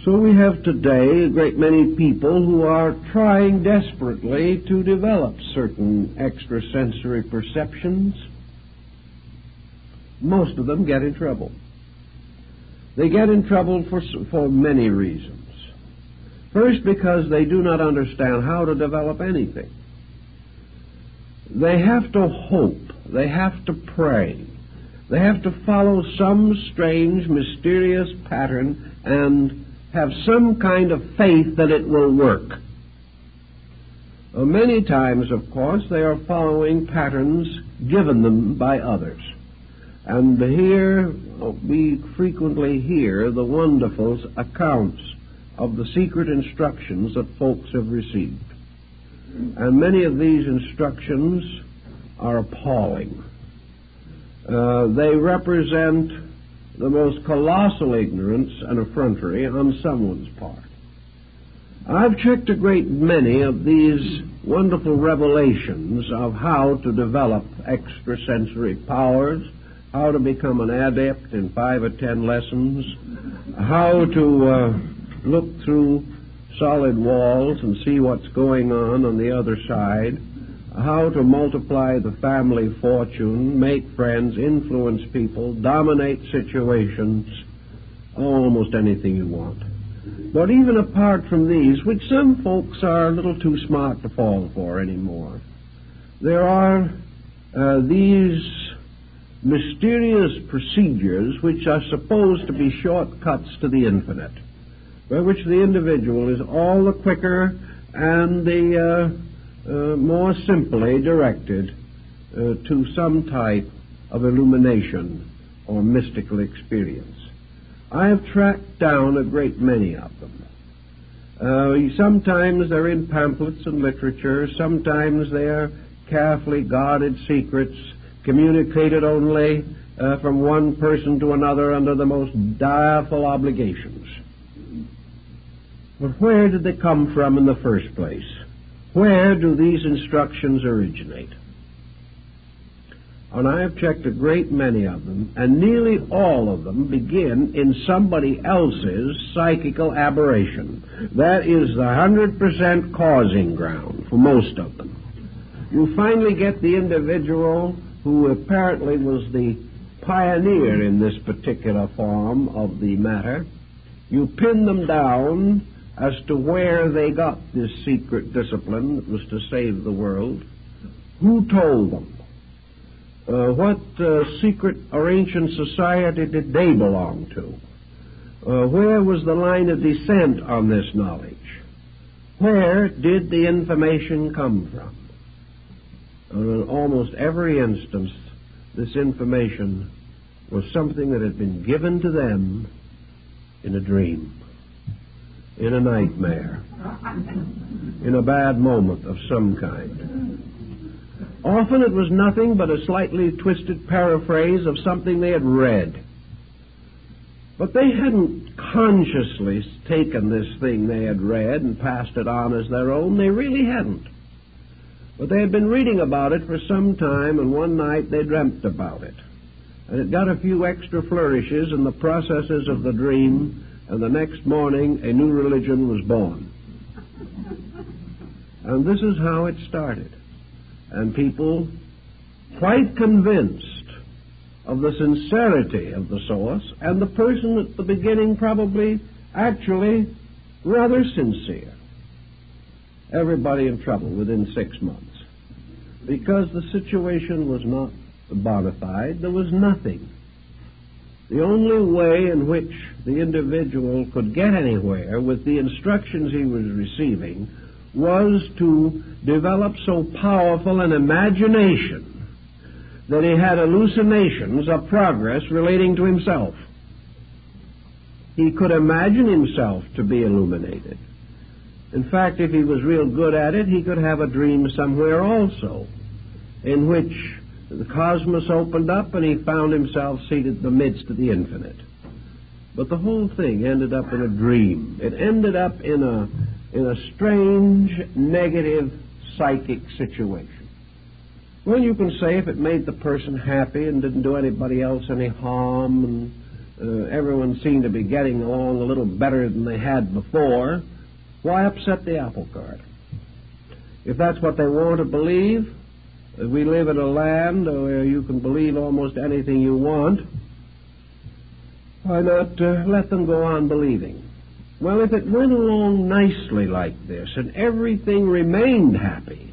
So we have today a great many people who are trying desperately to develop certain extrasensory perceptions. Most of them get in trouble. They get in trouble for many reasons. First, because they do not understand how to develop anything. They have to hope. They have to pray. They have to follow some strange, mysterious pattern and have some kind of faith that it will work. Many times, of course, they are following patterns given them by others. And here we frequently hear the wonderful accounts of the secret instructions that folks have received. And many of these instructions are appalling. They represent the most colossal ignorance and effrontery on someone's part. I've checked a great many of these wonderful revelations of how to develop extrasensory powers, how to become an adept in 5 or 10 lessons, how to look through solid walls and see what's going on the other side, how to multiply the family fortune, make friends, influence people, dominate situations, almost anything you want. But even apart from these, which some folks are a little too smart to fall for anymore, there are these mysterious procedures which are supposed to be shortcuts to the infinite, by which the individual is all the quicker and the more simply directed to some type of illumination or mystical experience. I have tracked down a great many of them. Sometimes they're in pamphlets and literature, sometimes they're carefully guarded secrets, communicated only from one person to another under the most direful obligations. But where did they come from in the first place? Where do these instructions originate? And I have checked a great many of them, and nearly all of them begin in somebody else's psychical aberration. That is the 100% causing ground for most of them. You finally get the individual who apparently was the pioneer in this particular form of the matter. You pin them down as to where they got this secret discipline that was to save the world. Who told them? What secret or ancient society did they belong to? Where was the line of descent on this knowledge? Where did the information come from? In almost every instance, this information was something that had been given to them in a dream, in a nightmare, in a bad moment of some kind. Often it was nothing but a slightly twisted paraphrase of something they had read. But they hadn't consciously taken this thing they had read and passed it on as their own. They really hadn't. But they had been reading about it for some time, and one night they dreamt about it. And it got a few extra flourishes in the processes of the dream, and the next morning a new religion was born. And this is how it started. And people, quite convinced of the sincerity of the source, and the person at the beginning probably actually rather sincere. Everybody in trouble within 6 months. Because the situation was not bona fide, there was nothing. The only way in which the individual could get anywhere with the instructions he was receiving was to develop so powerful an imagination that he had hallucinations of progress relating to himself. He could imagine himself to be illuminated. In fact, if he was real good at it, he could have a dream somewhere also, in which the cosmos opened up and he found himself seated in the midst of the infinite. But the whole thing ended up in a dream. It ended up in a strange, negative, psychic situation. Well, you can say if it made the person happy and didn't do anybody else any harm, and everyone seemed to be getting along a little better than they had before, why upset the apple cart? If that's what they want to believe, we live in a land where you can believe almost anything you want, why not let them go on believing? Well, if it went along nicely like this and everything remained happy,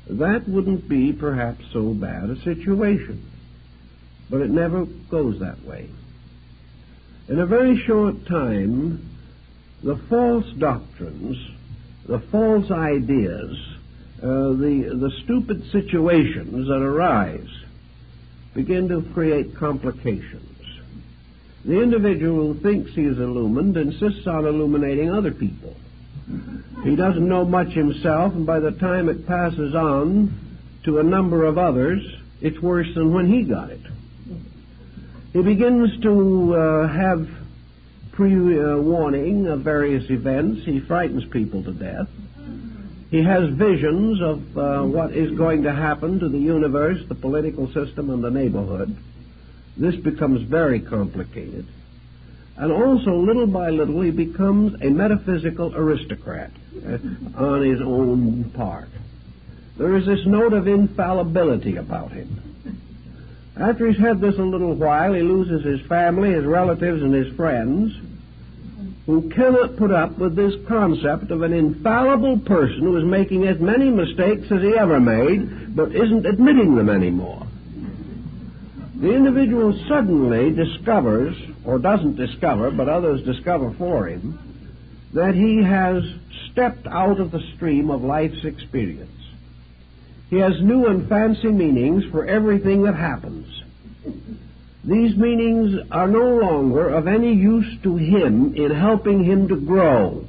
that wouldn't be perhaps so bad a situation. But it never goes that way. In a very short time, the false doctrines, the false ideas, the stupid situations that arise begin to create complications. The individual who thinks he is illumined insists on illuminating other people. He doesn't know much himself, and by the time it passes on to a number of others, it's worse than when he got it. He begins to have pre-warning of various events. He frightens people to death. He has visions of what is going to happen to the universe, the political system, and the neighborhood. This becomes very complicated. And also, little by little, he becomes a metaphysical aristocrat on his own part. There is this note of infallibility about him. After he's had this a little while, he loses his family, his relatives, and his friends, who cannot put up with this concept of an infallible person who is making as many mistakes as he ever made, but isn't admitting them anymore. The individual suddenly discovers, or doesn't discover, but others discover for him, that he has stepped out of the stream of life's experience. He has new and fancy meanings for everything that happens. These meanings are no longer of any use to him in helping him to grow.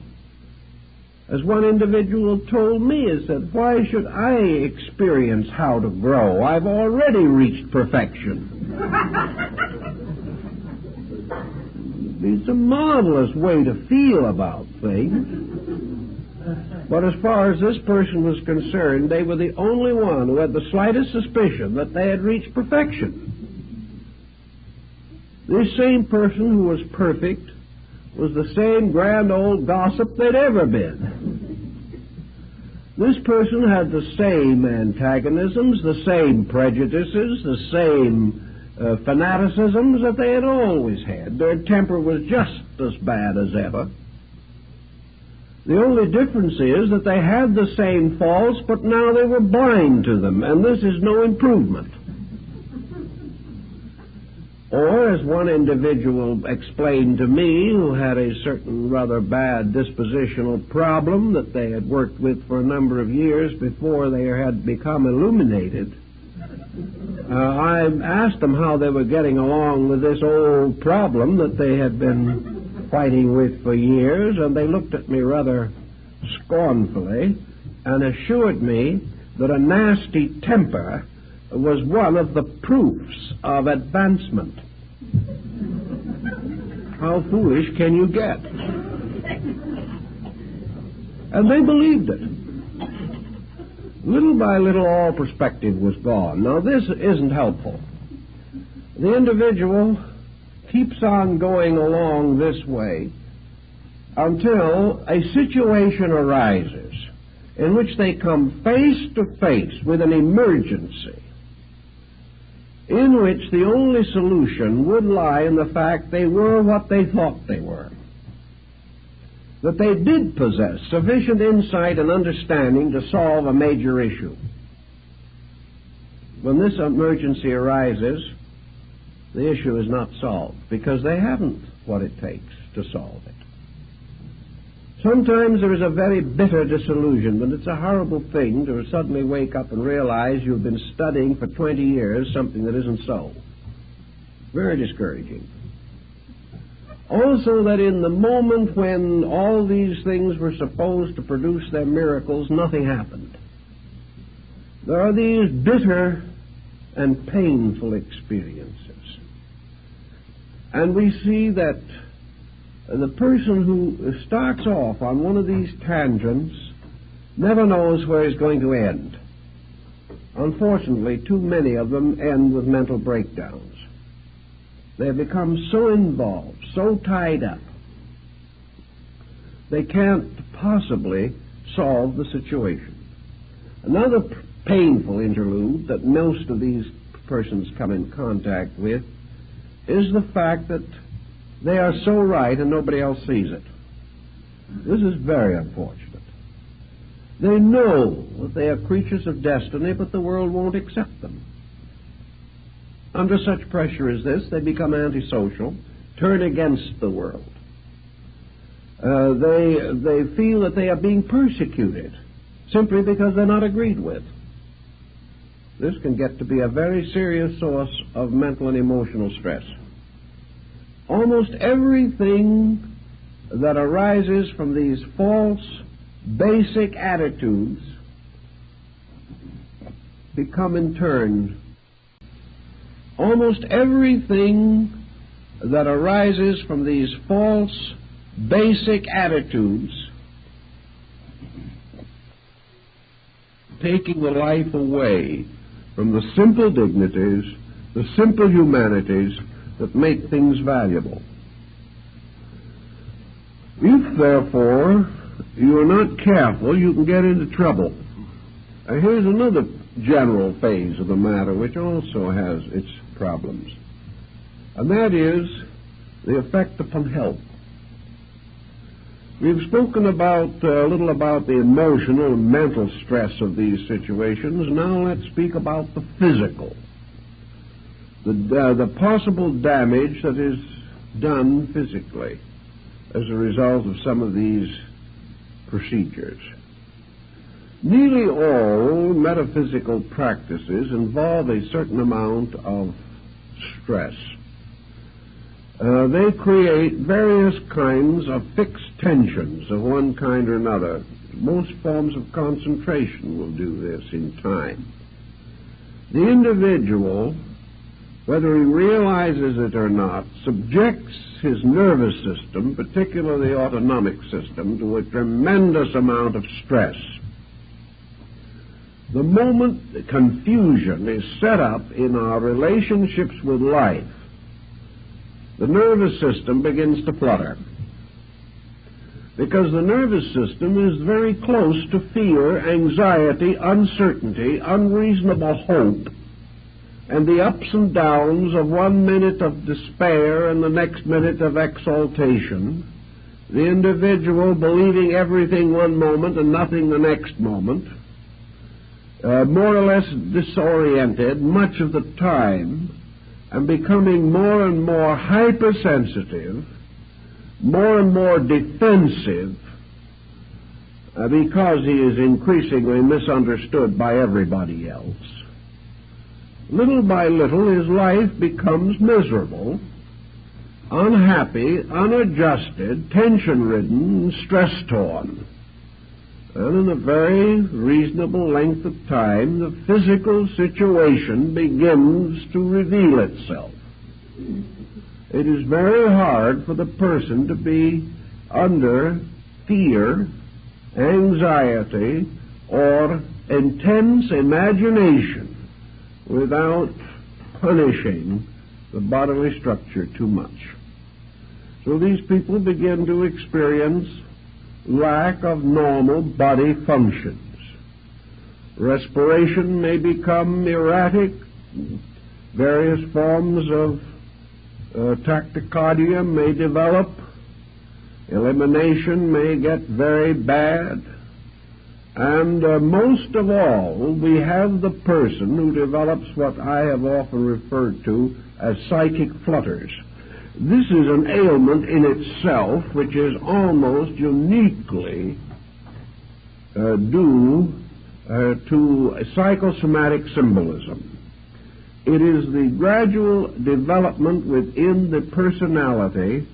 As one individual told me, he said, "Why should I experience how to grow? I've already reached perfection." It's a marvelous way to feel about things. But as far as this person was concerned, they were the only one who had the slightest suspicion that they had reached perfection. This same person who was perfect was the same grand old gossip they'd ever been. This person had the same antagonisms, the same prejudices, the same fanaticisms that they had always had. Their temper was just as bad as ever. The only difference is that they had the same faults, but now they were blind to them, and this is no improvement. Or, as one individual explained to me, who had a certain rather bad dispositional problem that they had worked with for a number of years before they had become illuminated, I asked them how they were getting along with this old problem that they had been fighting with for years, and they looked at me rather scornfully and assured me that a nasty temper was one of the proofs of advancement. How foolish can you get? And they believed it. Little by little, all perspective was gone. Now, this isn't helpful. The individual keeps on going along this way until a situation arises in which they come face to face with an emergency in which the only solution would lie in the fact they were what they thought they were, that they did possess sufficient insight and understanding to solve a major issue. When this emergency arises, the issue is not solved because they haven't what it takes to solve it. Sometimes there is a very bitter disillusionment. It's a horrible thing to suddenly wake up and realize you've been studying for 20 years something that isn't so. Very discouraging. Also, that in the moment when all these things were supposed to produce their miracles, nothing happened. There are these bitter and painful experiences. And we see that the person who starts off on one of these tangents never knows where he's going to end. Unfortunately, too many of them end with mental breakdowns. They have become so involved, so tied up, they can't possibly solve the situation. Another painful interlude that most of these persons come in contact with is the fact that they are so right and nobody else sees it. This is very unfortunate. They know that they are creatures of destiny, but the world won't accept them. Under such pressure as this, they become antisocial, turn against the world. They feel that they are being persecuted simply because they're not agreed with. This can get to be a very serious source of mental and emotional stress. Almost everything that arises from these false, basic attitudes become in turn. Almost everything that arises from these false, basic attitudes taking the life away from the simple dignities, the simple humanities that make things valuable. If, therefore, you are not careful, you can get into trouble. Here's another general phase of the matter which also has its problems, and that is the effect upon health. We've spoken about a little about the emotional and mental stress of these situations. Now let's speak about the physical. The possible damage that is done physically as a result of some of these procedures. Nearly all metaphysical practices involve a certain amount of stress. They create various kinds of fixed tensions of one kind or another. Most forms of concentration will do this in time. The individual, whether he realizes it or not, subjects his nervous system, particularly the autonomic system, to a tremendous amount of stress. The moment the confusion is set up in our relationships with life, the nervous system begins to flutter. Because the nervous system is very close to fear, anxiety, uncertainty, unreasonable hope, and the ups and downs of 1 minute of despair and the next minute of exaltation, the individual believing everything one moment and nothing the next moment, more or less disoriented much of the time, and becoming more and more hypersensitive, more and more defensive, because he is increasingly misunderstood by everybody else. Little by little, his life becomes miserable, unhappy, unadjusted, tension-ridden, stress-torn. And in a very reasonable length of time, the physical situation begins to reveal itself. It is very hard for the person to be under fear, anxiety, or intense imagination without punishing the bodily structure too much. So these people begin to experience lack of normal body functions. Respiration may become erratic. Various forms of tachycardia may develop. Elimination may get very bad. And most of all, we have the person who develops what I have often referred to as psychic flutters. This is an ailment in itself which is almost uniquely due to psychosomatic symbolism. It is the gradual development within the personality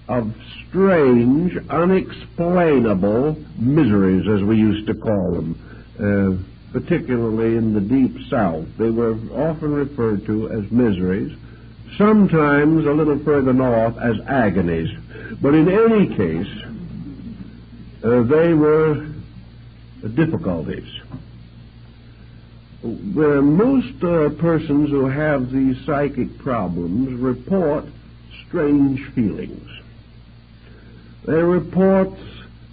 of strange, unexplainable miseries, as we used to call them, particularly in the Deep South. They were often referred to as miseries, sometimes a little further north as agonies. But in any case, they were difficulties. Most persons who have these psychic problems report strange feelings. They report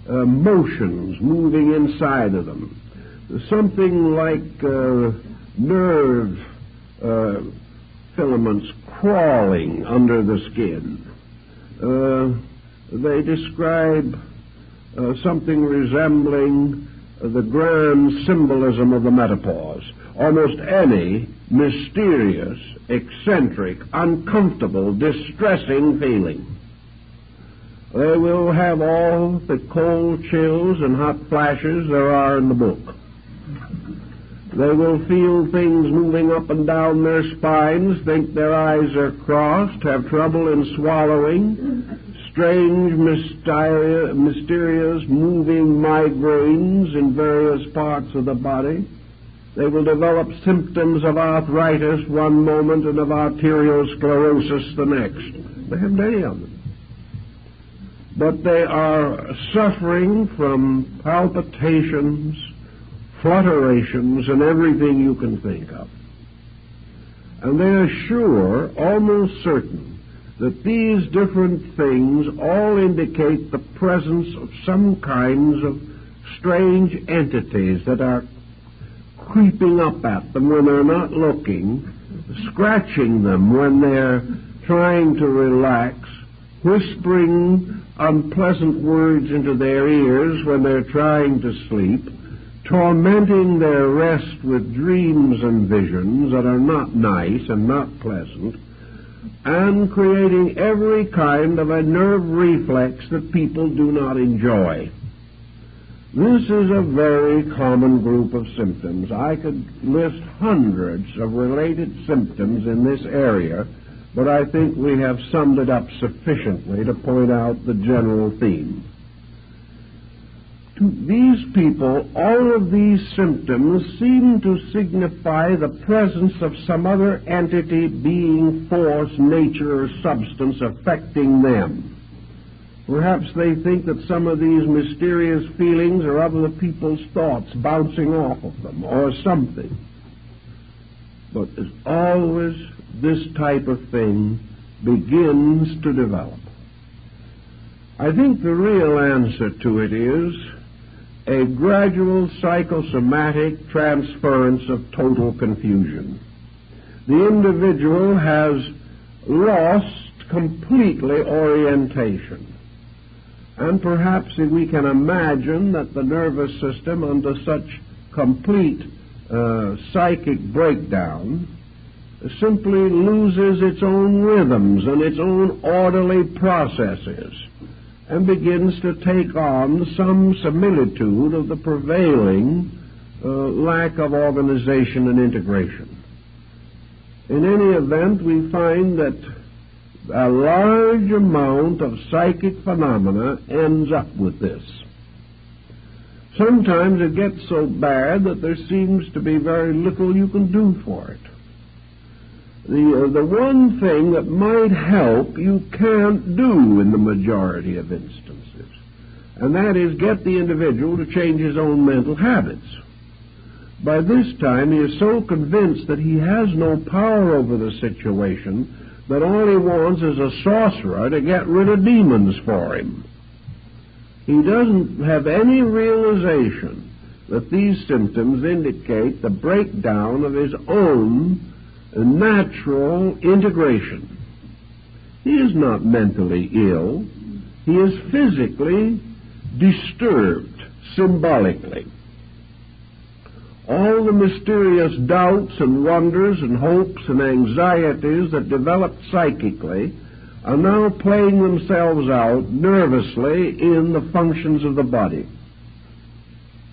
motions moving inside of them, something like nerve filaments crawling under the skin. They describe something resembling the grand symbolism of the menopause. Almost any mysterious, eccentric, uncomfortable, distressing feeling. They will have all the cold chills and hot flashes there are in the book. They will feel things moving up and down their spines, think their eyes are crossed, have trouble in swallowing, strange, mysterious moving migraines in various parts of the body. They will develop symptoms of arthritis one moment and of arteriosclerosis the next. They haven't any of them. But they are suffering from palpitations, flutterations, and everything you can think of. And they are sure, almost certain, that these different things all indicate the presence of some kinds of strange entities that are creeping up at them when they're not looking, scratching them when they're trying to relax, whispering unpleasant words into their ears when they're trying to sleep, tormenting their rest with dreams and visions that are not nice and not pleasant, and creating every kind of a nerve reflex that people do not enjoy. This is a very common group of symptoms. I could list hundreds of related symptoms in this area, but I think we have summed it up sufficiently to point out the general theme. To these people, all of these symptoms seem to signify the presence of some other entity, being, force, nature, or substance affecting them. Perhaps they think that some of these mysterious feelings are other people's thoughts bouncing off of them, or something. But as always, this type of thing begins to develop. I think the real answer to it is a gradual psychosomatic transference of total confusion. The individual has lost completely orientation. And perhaps we can imagine that the nervous system, under such complete psychic breakdown, simply loses its own rhythms and its own orderly processes and begins to take on some similitude of the prevailing lack of organization and integration. In any event, we find that a large amount of psychic phenomena ends up with this. Sometimes it gets so bad that there seems to be very little you can do for it. The one thing that might help you can't do in the majority of instances, and that is get the individual to change his own mental habits. By this time he is so convinced that he has no power over the situation that all he wants is a sorcerer to get rid of demons for him. He doesn't have any realization that these symptoms indicate the breakdown of his own natural integration. He is not mentally ill. He is physically disturbed, symbolically. All the mysterious doubts and wonders and hopes and anxieties that developed psychically are now playing themselves out nervously in the functions of the body.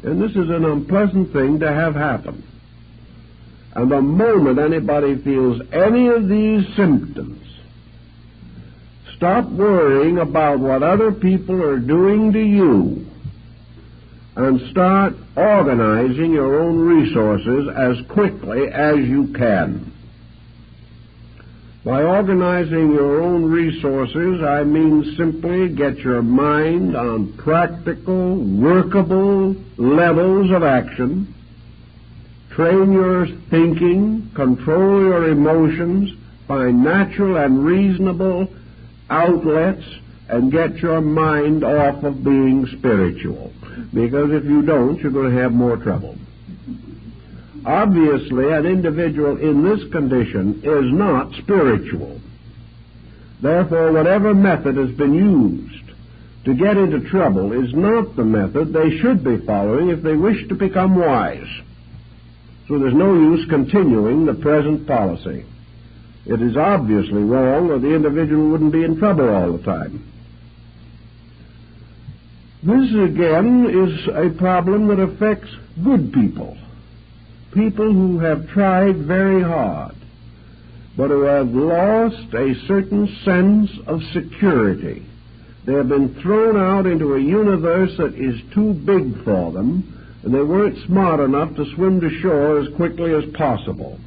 And this is an unpleasant thing to have happen. And the moment anybody feels any of these symptoms, stop worrying about what other people are doing to you and start organizing your own resources as quickly as you can. By organizing your own resources, I mean simply get your mind on practical, workable levels of action, train your thinking, control your emotions, find natural and reasonable outlets, and get your mind off of being spiritual. Because if you don't, you're going to have more trouble. Obviously, an individual in this condition is not spiritual. Therefore, whatever method has been used to get into trouble is not the method they should be following if they wish to become wise. So there's no use continuing the present policy. It is obviously wrong, or the individual wouldn't be in trouble all the time. This, again, is a problem that affects good people. People who have tried very hard, but who have lost a certain sense of security. They have been thrown out into a universe that is too big for them, and they weren't smart enough to swim to shore as quickly as possible.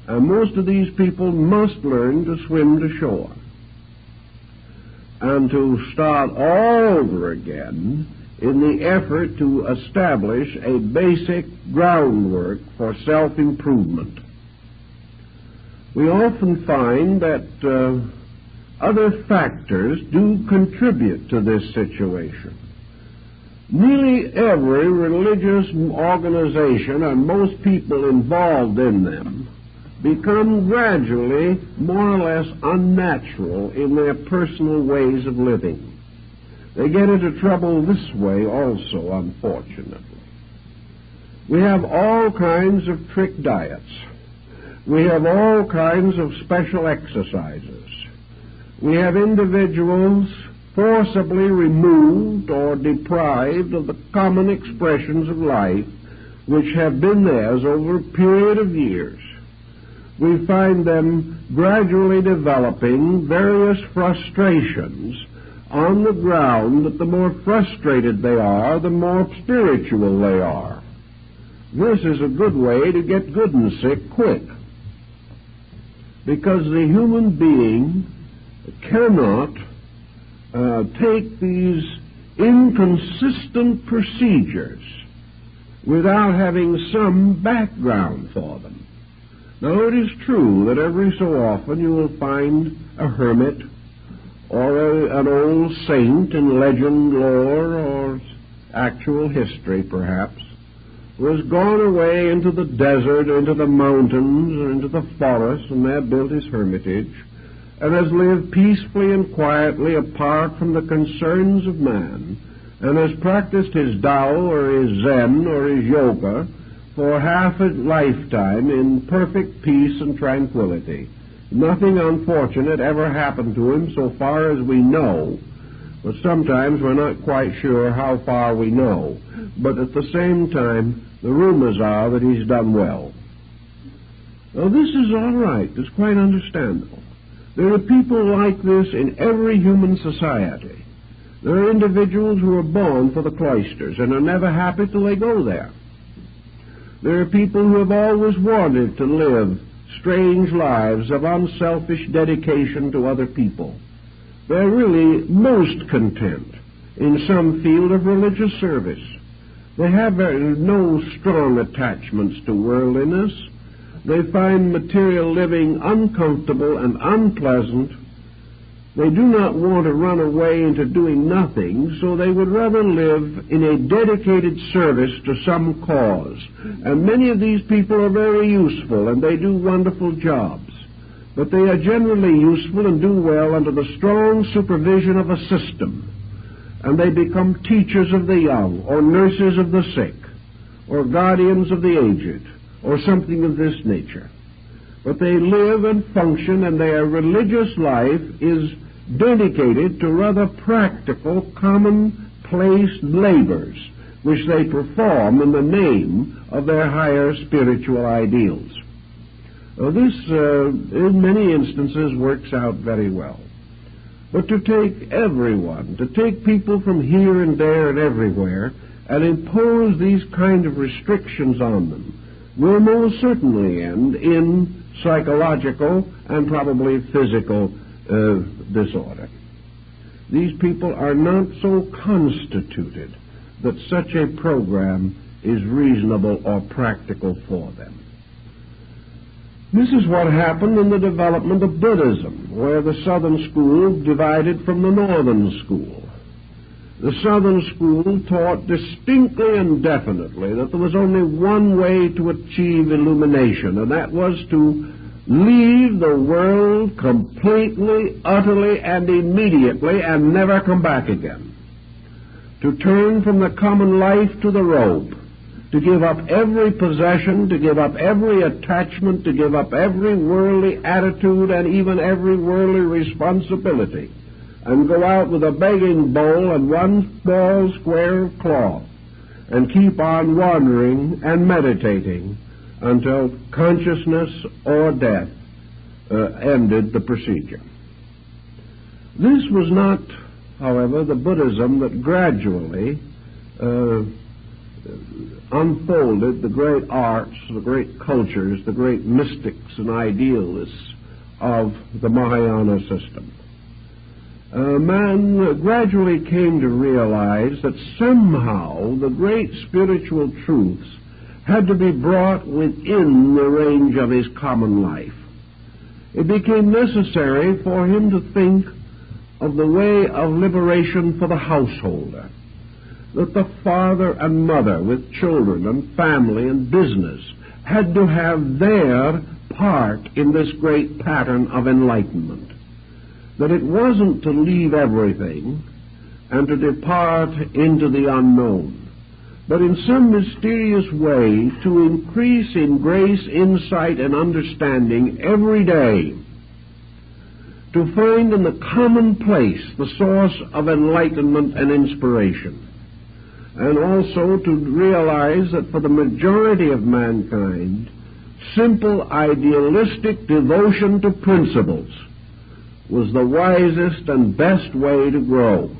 And most of these people must learn to swim to shore and to start all over again in the effort to establish a basic groundwork for self-improvement. We often find that other factors do contribute to this situation. Nearly every religious organization and most people involved in them become gradually more or less unnatural in their personal ways of living. They get into trouble this way also, unfortunately. We have all kinds of trick diets. We have all kinds of special exercises. We have individuals forcibly removed or deprived of the common expressions of life which have been theirs over a period of years. We find them gradually developing various frustrations on the ground that the more frustrated they are, the more spiritual they are. This is a good way to get good and sick quick, because the human being cannot take these inconsistent procedures without having some background for them. Now, it is true that every so often you will find a hermit or an old saint in legend, lore, or actual history, perhaps, who has gone away into the desert, into the mountains, or into the forest, and there built his hermitage, and has lived peacefully and quietly apart from the concerns of man, and has practiced his Tao or his Zen or his Yoga for half a lifetime in perfect peace and tranquility. Nothing unfortunate ever happened to him so far as we know, but sometimes we're not quite sure how far we know. But at the same time, the rumors are that he's done well. Now, this is all right. It's quite understandable. There are people like this in every human society. There are individuals who are born for the cloisters and are never happy till they go there. There are people who have always wanted to live strange lives of unselfish dedication to other people. They're really most content in some field of religious service. They have no strong attachments to worldliness. They find material living uncomfortable and unpleasant. They do not want to run away into doing nothing, so they would rather live in a dedicated service to some cause. And many of these people are very useful, and they do wonderful jobs. But they are generally useful and do well under the strong supervision of a system. And they become teachers of the young, or nurses of the sick, or guardians of the aged, or something of this nature. But they live and function, and their religious life is dedicated to rather practical, commonplace labors, which they perform in the name of their higher spiritual ideals. This, in many instances, works out very well. But to take everyone, to take people from here and there and everywhere, and impose these kind of restrictions on them, will most certainly end in psychological and probably physical disorder. These people are not so constituted that such a program is reasonable or practical for them. This is what happened in the development of Buddhism, where the Southern school divided from the Northern school. The Southern school taught distinctly and definitely that there was only one way to achieve illumination, and that was to leave the world completely, utterly, and immediately, and never come back again. To turn from the common life to the robe, to give up every possession, to give up every attachment, to give up every worldly attitude and even every worldly responsibility, and go out with a begging bowl and one small square of cloth, and keep on wandering and meditating until consciousness or death ended the procedure. This was not, however, the Buddhism that gradually unfolded the great arts, the great cultures, the great mystics and idealists of the Mahayana system. Man gradually came to realize that somehow the great spiritual truths had to be brought within the range of his common life. It became necessary for him to think of the way of liberation for the householder, that the father and mother with children and family and business had to have their part in this great pattern of enlightenment, that it wasn't to leave everything and to depart into the unknown, but in some mysterious way to increase in grace, insight, and understanding every day, to find in the commonplace the source of enlightenment and inspiration, and also to realize that for the majority of mankind, simple idealistic devotion to principles was the wisest and best way to grow.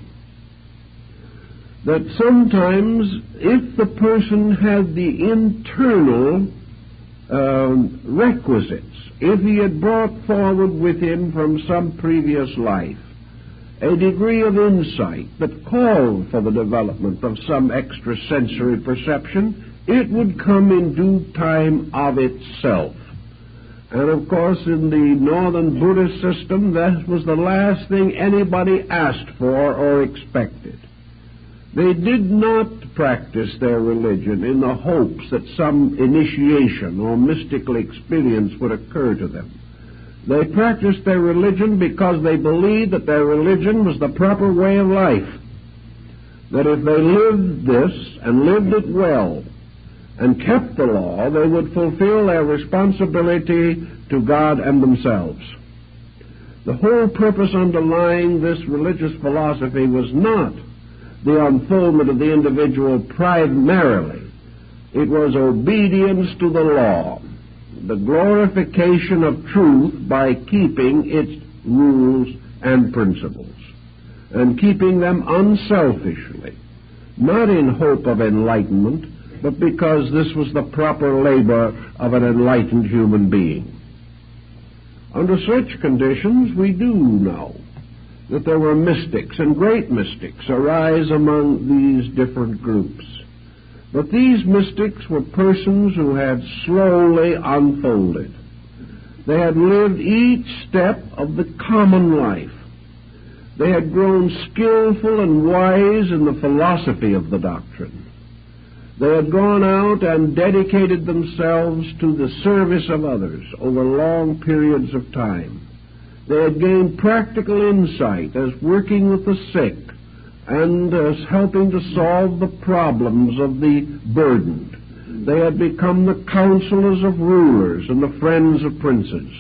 That sometimes, if the person had the internal requisites, if he had brought forward with him from some previous life a degree of insight that called for the development of some extrasensory perception, it would come in due time of itself. And of course, in the Northern Buddhist system, that was the last thing anybody asked for or expected. They did not practice their religion in the hopes that some initiation or mystical experience would occur to them. They practiced their religion because they believed that their religion was the proper way of life, that if they lived this and lived it well, and kept the law, they would fulfill their responsibility to God and themselves. The whole purpose underlying this religious philosophy was not the unfoldment of the individual primarily. It was obedience to the law, the glorification of truth by keeping its rules and principles, and keeping them unselfishly, not in hope of enlightenment, but because this was the proper labor of an enlightened human being. Under such conditions, we do know that there were mystics, and great mystics arise among these different groups. But these mystics were persons who had slowly unfolded. They had lived each step of the common life. They had grown skillful and wise in the philosophy of the doctrine. They had gone out and dedicated themselves to the service of others over long periods of time. They had gained practical insight as working with the sick and as helping to solve the problems of the burdened. They had become the counselors of rulers and the friends of princes.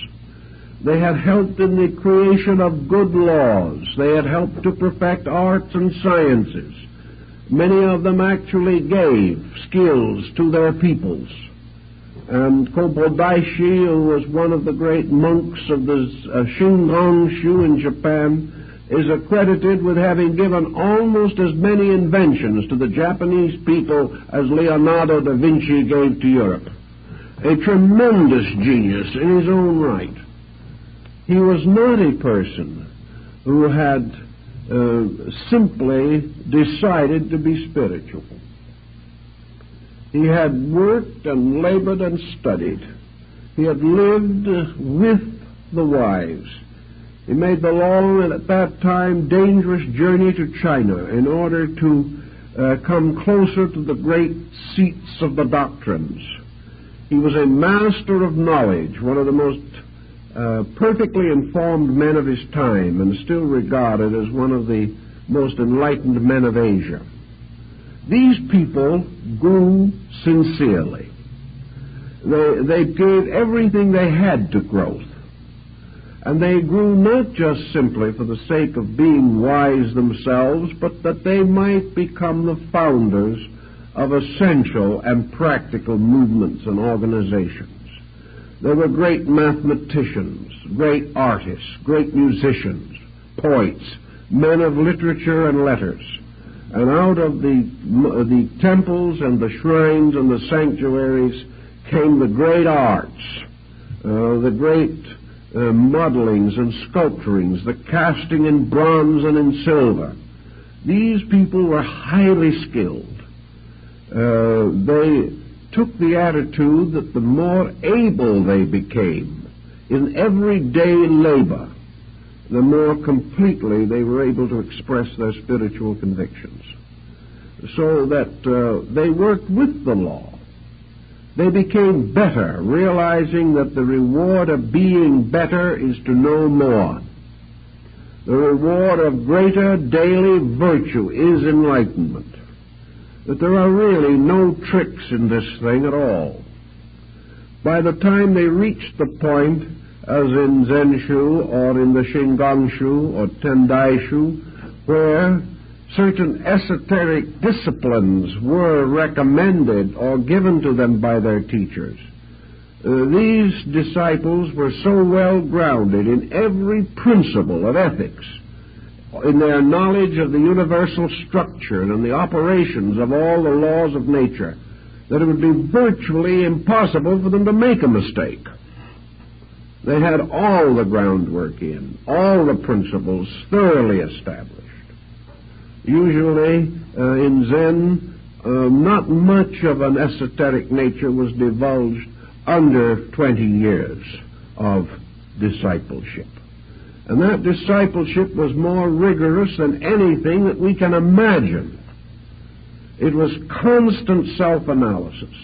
They had helped in the creation of good laws. They had helped to perfect arts and sciences. Many of them actually gave skills to their peoples. And Kobodaishi, who was one of the great monks of the Shingon-shu in Japan, is accredited with having given almost as many inventions to the Japanese people as Leonardo da Vinci gave to Europe. A tremendous genius in his own right. He was not a person who had simply decided to be spiritual. He had worked and labored and studied. He had lived with the wise. He made the long and at that time dangerous journey to China in order to come closer to the great seats of the doctrines. He was a master of knowledge, one of the most perfectly informed men of his time, and still regarded as one of the most enlightened men of Asia. These people grew sincerely. They gave everything they had to growth. And they grew not just simply for the sake of being wise themselves, but that they might become the founders of essential and practical movements and organizations. They were great mathematicians, great artists, great musicians, poets, men of literature and letters. And out of the temples and the shrines and the sanctuaries came the great arts, the great modelings and sculpturings, the casting in bronze and in silver. These people were highly skilled. They took the attitude that the more able they became in everyday labor, the more completely they were able to express their spiritual convictions. So that they worked with the law. They became better, realizing that the reward of being better is to know more. The reward of greater daily virtue is enlightenment. That there are really no tricks in this thing at all. By the time they reached the point, as in Zenshu or in the Shingon-shu or Tendai-shu, where certain esoteric disciplines were recommended or given to them by their teachers, these disciples were so well grounded in every principle of ethics, in their knowledge of the universal structure and the operations of all the laws of nature, that it would be virtually impossible for them to make a mistake. They had all the groundwork in, all the principles thoroughly established. Usually, in Zen, not much of an esoteric nature was divulged under 20 years of discipleship. And that discipleship was more rigorous than anything that we can imagine. It was constant self-analysis,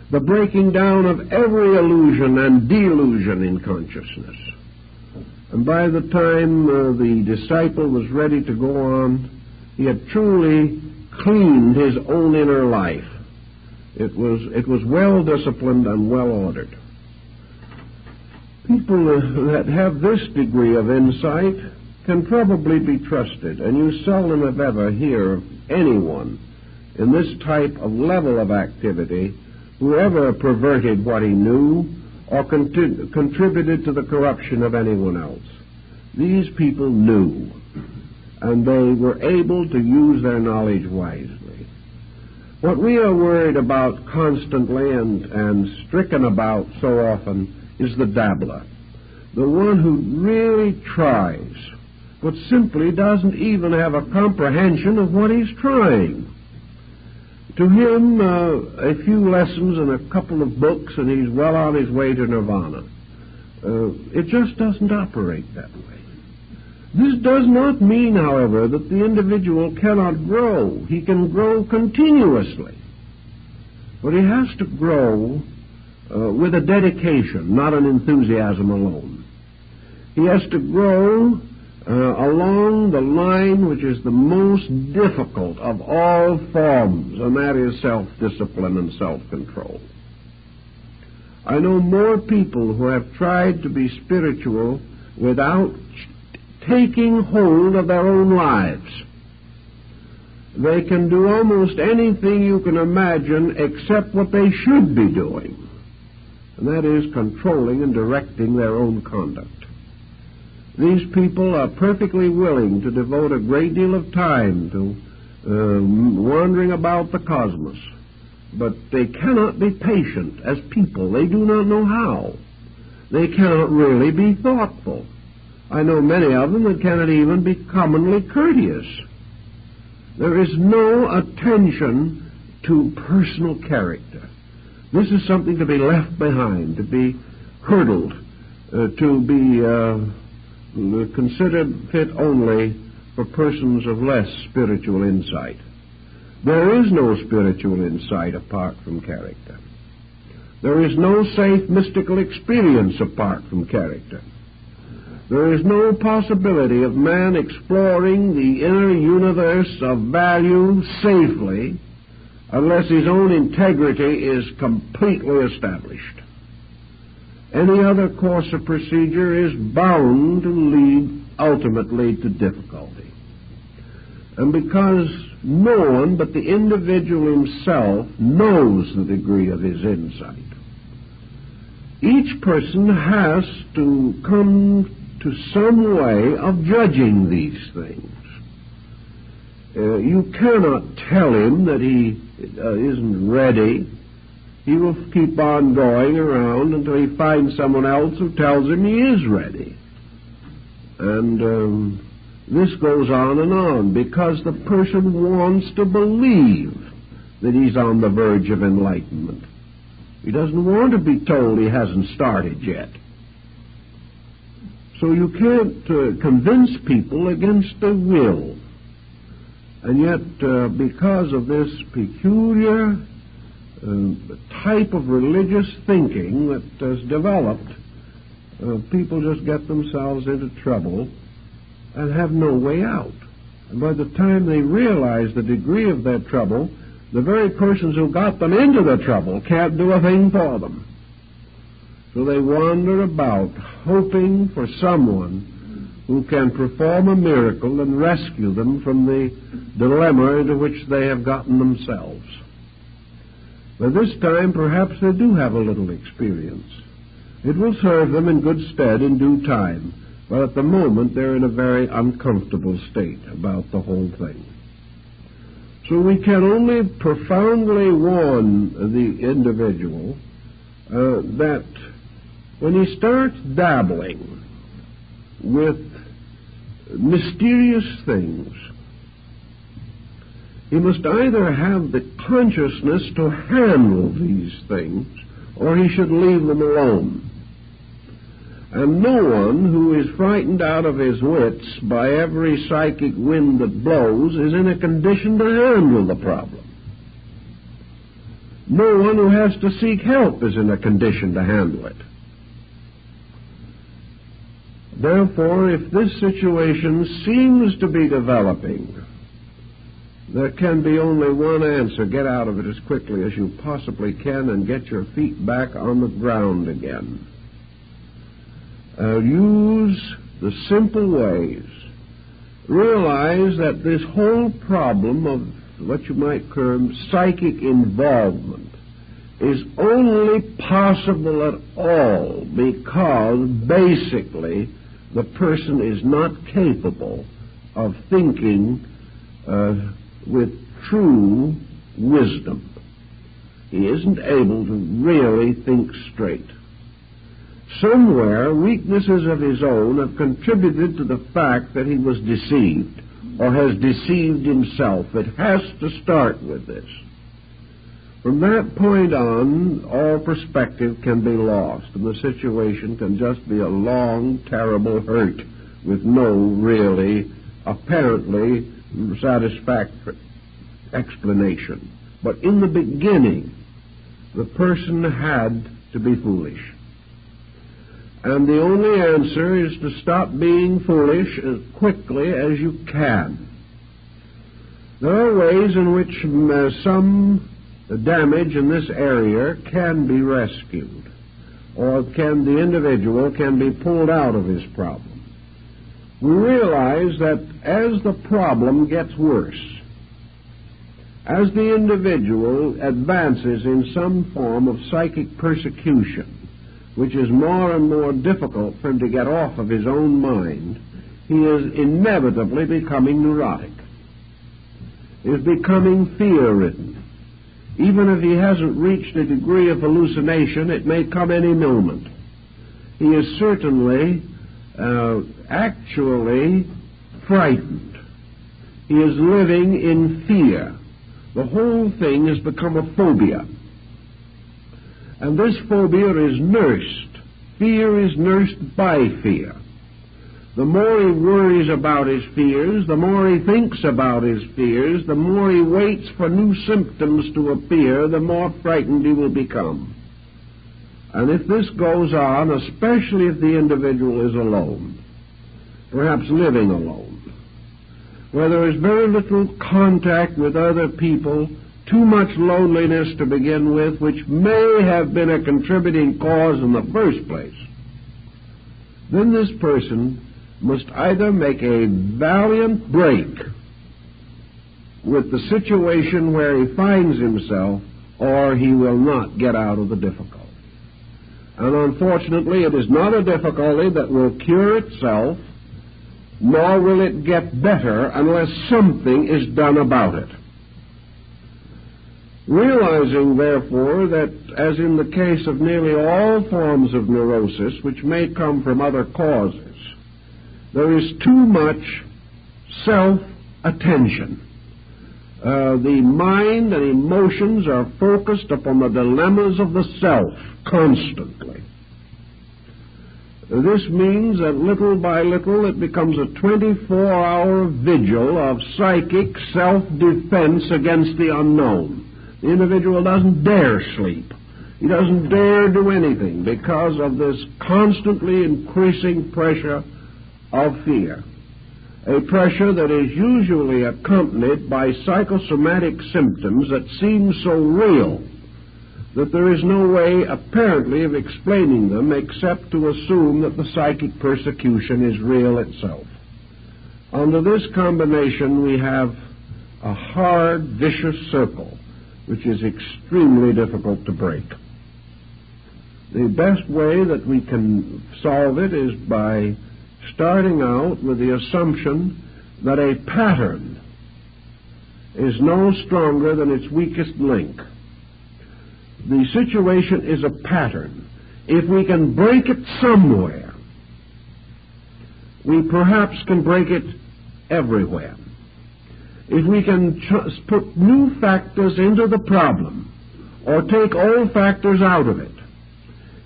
the breaking down of every illusion and delusion in consciousness. And by the time the disciple was ready to go on, he had truly cleaned his own inner life. It was well disciplined and well ordered. People that have this degree of insight can probably be trusted, and you seldom if ever hear of anyone in this type of level of activity who ever perverted what he knew or contributed to the corruption of anyone else. These people knew, and they were able to use their knowledge wisely. What we are worried about constantly and stricken about so often is the dabbler, the one who really tries, but simply doesn't even have a comprehension of what he's trying. To him, a few lessons and a couple of books, and he's well on his way to nirvana. It just doesn't operate that way. This does not mean, however, that the individual cannot grow. He can grow continuously. But he has to grow with a dedication, not an enthusiasm alone. He has to grow along the line which is the most difficult of all forms, and that is self-discipline and self-control. I know more people who have tried to be spiritual without taking hold of their own lives. They can do almost anything you can imagine except what they should be doing, and that is controlling and directing their own conduct. These people are perfectly willing to devote a great deal of time to wandering about the cosmos, but they cannot be patient as people. They do not know how. They cannot really be thoughtful. I know many of them that cannot even be commonly courteous. There is no attention to personal character. This is something to be left behind, to be hurdled, to be considered fit only for persons of less spiritual insight. There is no spiritual insight apart from character. There is no safe mystical experience apart from character. There is no possibility of man exploring the inner universe of value safely unless his own integrity is completely established. Any other course of procedure is bound to lead ultimately to difficulty. And because no one but the individual himself knows the degree of his insight, each person has to come to some way of judging these things. You cannot tell him that he isn't ready. He will keep on going around until he finds someone else who tells him he is ready. And this goes on because the person wants to believe that he's on the verge of enlightenment. He doesn't want to be told he hasn't started yet. So you can't convince people against their will. And yet, because of this peculiar type of religious thinking that has developed, people just get themselves into trouble and have no way out. And by the time they realize the degree of their trouble, the very persons who got them into the trouble can't do a thing for them. So they wander about, hoping for someone who can perform a miracle and rescue them from the dilemma into which they have gotten themselves. By this time, perhaps they do have a little experience. It will serve them in good stead in due time, but at the moment they're in a very uncomfortable state about the whole thing. So we can only profoundly warn the individual that when he starts dabbling with mysterious things, he must either have the consciousness to handle these things, or he should leave them alone. And no one who is frightened out of his wits by every psychic wind that blows is in a condition to handle the problem. No one who has to seek help is in a condition to handle it. Therefore, if this situation seems to be developing, There can be only one answer. Get out of it as quickly as you possibly can and get your feet back on the ground again. Use the simple ways. Realize that this whole problem of what you might term psychic involvement is only possible at all because basically the person is not capable of thinking with true wisdom. He isn't able to really think straight. Somewhere, weaknesses of his own have contributed to the fact that he was deceived or has deceived himself. It has to start with this. From that point on, all perspective can be lost, and the situation can just be a long, terrible hurt with no really, apparently, satisfactory explanation. But in the beginning, the person had to be foolish. And the only answer is to stop being foolish as quickly as you can. There are ways in which some damage in this area can be rescued, or the individual can be pulled out of his problem. We realize that as the problem gets worse, as the individual advances in some form of psychic persecution, which is more and more difficult for him to get off of his own mind, he is inevitably becoming neurotic. He is becoming fear-ridden. Even if he hasn't reached a degree of hallucination, it may come any moment. He is certainly actually frightened. He is living in fear. The whole thing has become a phobia. And this phobia is nursed. Fear is nursed by fear. The more he worries about his fears, the more he thinks about his fears, the more he waits for new symptoms to appear, the more frightened he will become. And if this goes on, especially if the individual is alone, perhaps living alone, where there is very little contact with other people, too much loneliness to begin with, which may have been a contributing cause in the first place, then this person must either make a valiant break with the situation where he finds himself, or he will not get out of the difficulty. And unfortunately, it is not a difficulty that will cure itself, nor will it get better unless something is done about it. Realizing, therefore, that as in the case of nearly all forms of neurosis, which may come from other causes, there is too much self-attention. The mind and emotions are focused upon the dilemmas of the self constantly. This means that little by little it becomes a 24-hour vigil of psychic self-defense against the unknown. The individual doesn't dare sleep. He doesn't dare do anything because of this constantly increasing pressure of fear. A pressure that is usually accompanied by psychosomatic symptoms that seem so real that there is no way apparently of explaining them except to assume that the psychic persecution is real itself. Under this combination we have a hard, vicious circle which is extremely difficult to break. The best way that we can solve it is by starting out with the assumption that a pattern is no stronger than its weakest link. The situation is a pattern. If we can break it somewhere, we perhaps can break it everywhere. If we can put new factors into the problem or take old factors out of it,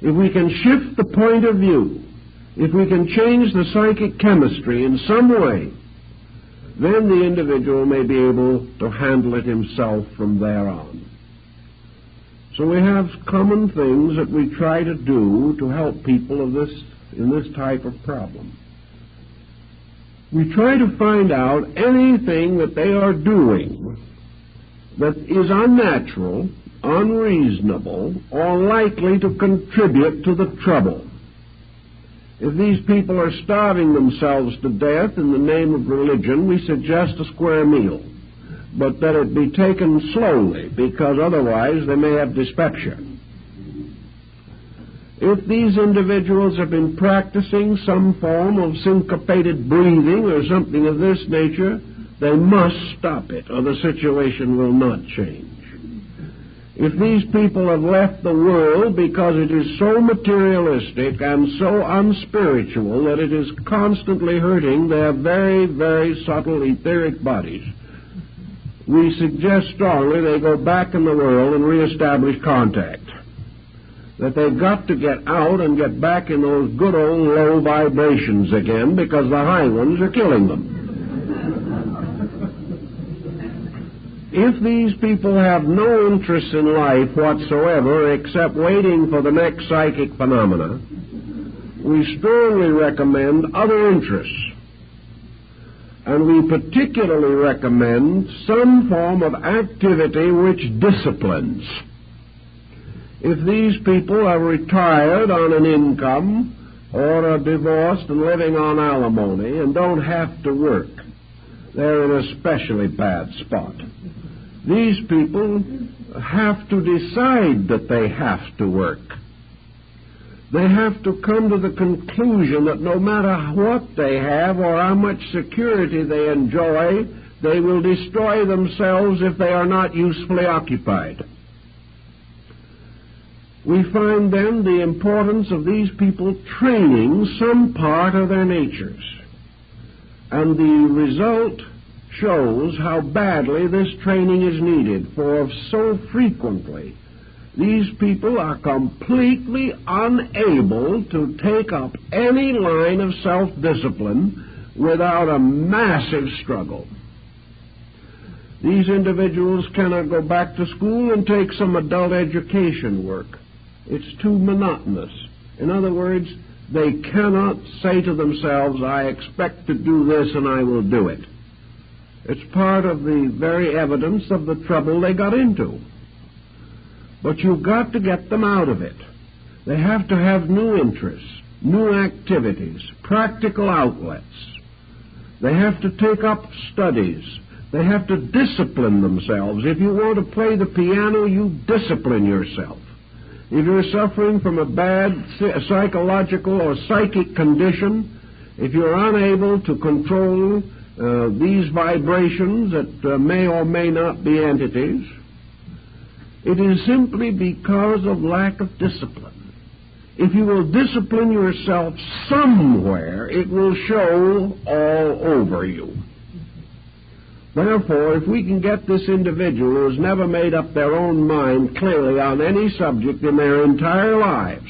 if we can shift the point of view, if we can change the psychic chemistry in some way, then the individual may be able to handle it himself from there on. So we have common things that we try to do to help people in this type of problem. We try to find out anything that they are doing that is unnatural, unreasonable, or likely to contribute to the trouble. If these people are starving themselves to death in the name of religion, we suggest a square meal, but that it be taken slowly, because otherwise they may have dyspepsia. If these individuals have been practicing some form of syncopated breathing or something of this nature, they must stop it, or the situation will not change. If these people have left the world because it is so materialistic and so unspiritual that it is constantly hurting their very, very subtle etheric bodies, we suggest strongly they go back in the world and reestablish contact. That they've got to get out and get back in those good old low vibrations again, because the high ones are killing them. If these people have no interest in life whatsoever except waiting for the next psychic phenomena, we strongly recommend other interests. And we particularly recommend some form of activity which disciplines. If these people are retired on an income or are divorced and living on alimony and don't have to work, they're in a especially bad spot. These people have to decide that they have to work. They have to come to the conclusion that no matter what they have or how much security they enjoy, they will destroy themselves if they are not usefully occupied. We find then the importance of these people training some part of their natures. And the result shows how badly this training is needed, for so frequently these people are completely unable to take up any line of self-discipline without a massive struggle. These individuals cannot go back to school and take some adult education work. It's too monotonous. In other words, they cannot say to themselves, I expect to do this and I will do it. It's part of the very evidence of the trouble they got into. But you've got to get them out of it. They have to have new interests, new activities, practical outlets. They have to take up studies. They have to discipline themselves. If you want to play the piano, you discipline yourself. If you're suffering from a bad psychological or psychic condition, if you're unable to control these vibrations that may or may not be entities, it is simply because of lack of discipline. If you will discipline yourself somewhere, it will show all over you. Therefore, if we can get this individual who has never made up their own mind clearly on any subject in their entire lives,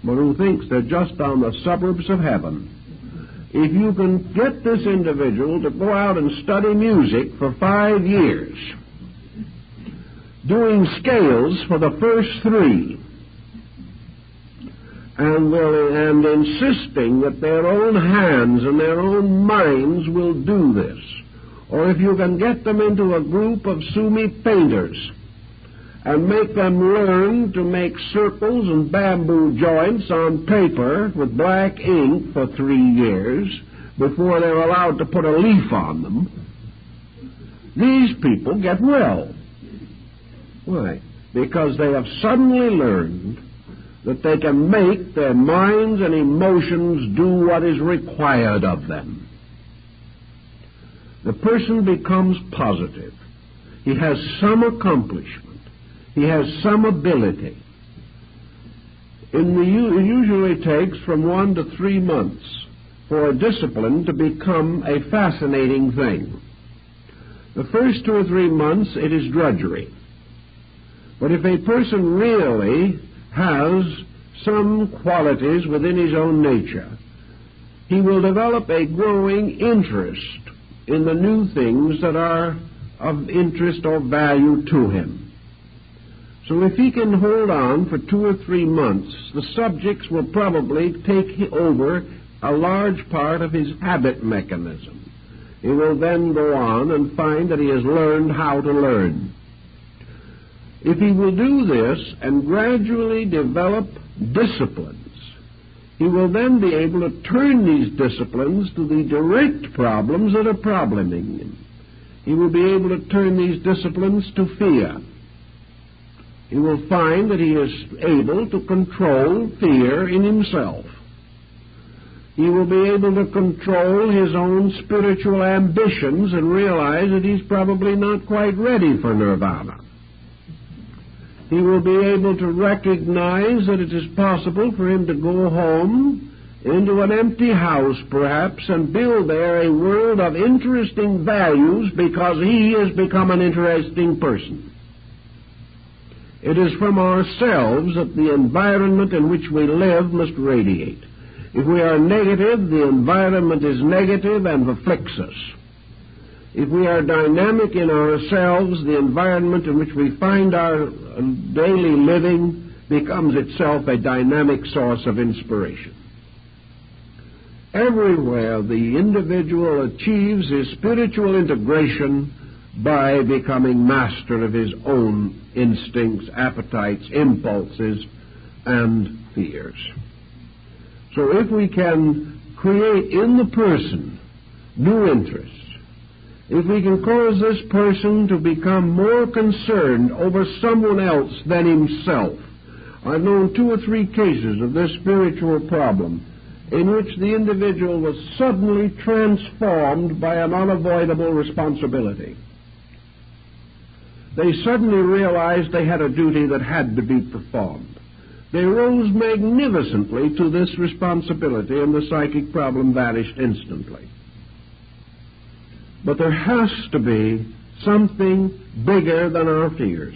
but who thinks they're just on the suburbs of heaven, if you can get this individual to go out and study music for 5 years, doing scales for the first 3, and insisting that their own hands and their own minds will do this, or if you can get them into a group of Sumi painters and make them learn to make circles and bamboo joints on paper with black ink for 3 years before they're allowed to put a leaf on them, these people get well. Why? Because they have suddenly learned that they can make their minds and emotions do what is required of them. The person becomes positive. He has some accomplishment. He has some ability. It usually takes from 1 to 3 months for a discipline to become a fascinating thing. The first 2 or 3 months, it is drudgery. But if a person really has some qualities within his own nature, he will develop a growing interest in the new things that are of interest or value to him. So if he can hold on for 2 or 3 months, the subjects will probably take over a large part of his habit mechanism. He will then go on and find that he has learned how to learn. If he will do this and gradually develop disciplines, he will then be able to turn these disciplines to the direct problems that are probleming him. He will be able to turn these disciplines to fear. He will find that he is able to control fear in himself. He will be able to control his own spiritual ambitions and realize that he's probably not quite ready for nirvana. He will be able to recognize that it is possible for him to go home into an empty house, perhaps, and build there a world of interesting values because he has become an interesting person. It is from ourselves that the environment in which we live must radiate. If we are negative, the environment is negative and afflicts us. If we are dynamic in ourselves, the environment in which we find our daily living becomes itself a dynamic source of inspiration. Everywhere the individual achieves his spiritual integration by becoming master of his own instincts, appetites, impulses, and fears. So if we can create in the person new interests, if we can cause this person to become more concerned over someone else than himself. I've known 2 or 3 cases of this spiritual problem in which the individual was suddenly transformed by an unavoidable responsibility. They suddenly realized they had a duty that had to be performed. They rose magnificently to this responsibility, and the psychic problem vanished instantly. But there has to be something bigger than our fears.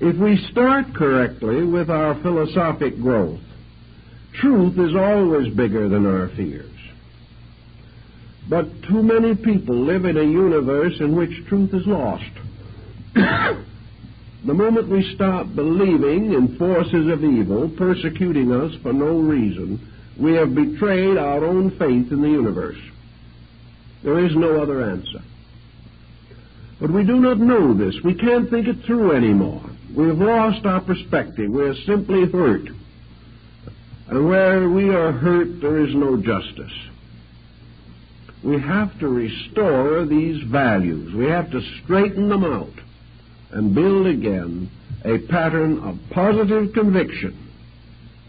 If we start correctly with our philosophic growth, truth is always bigger than our fears. But too many people live in a universe in which truth is lost. The moment we stop believing in forces of evil persecuting us for no reason, we have betrayed our own faith in the universe. There is no other answer. But we do not know this. We can't think it through anymore. We have lost our perspective. We are simply hurt. And where we are hurt, there is no justice. We have to restore these values. We have to straighten them out and build again a pattern of positive conviction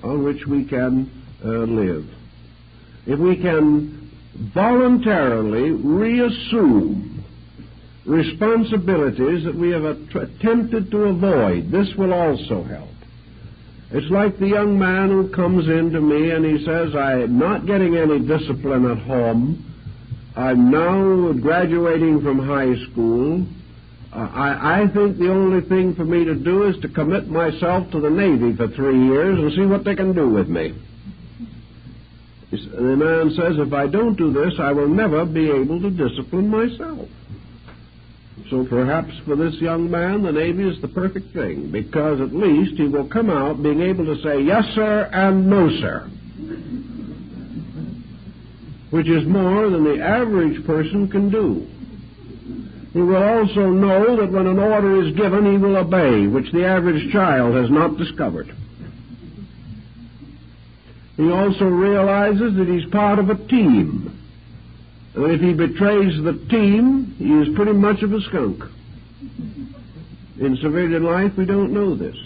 on which we can live. If we can voluntarily reassume responsibilities that we have attempted to avoid, this will also help. It's like the young man who comes in to me and he says, I'm not getting any discipline at home. I'm now graduating from high school. I think the only thing for me to do is to commit myself to the Navy for 3 years and see what they can do with me. The man says, if I don't do this, I will never be able to discipline myself. So perhaps for this young man, the Navy is the perfect thing, because at least he will come out being able to say yes, sir, and no, sir, which is more than the average person can do. He will also know that when an order is given, he will obey, which the average child has not discovered. He also realizes that he's part of a team. And if he betrays the team, he is pretty much of a skunk. In civilian life, we don't know this.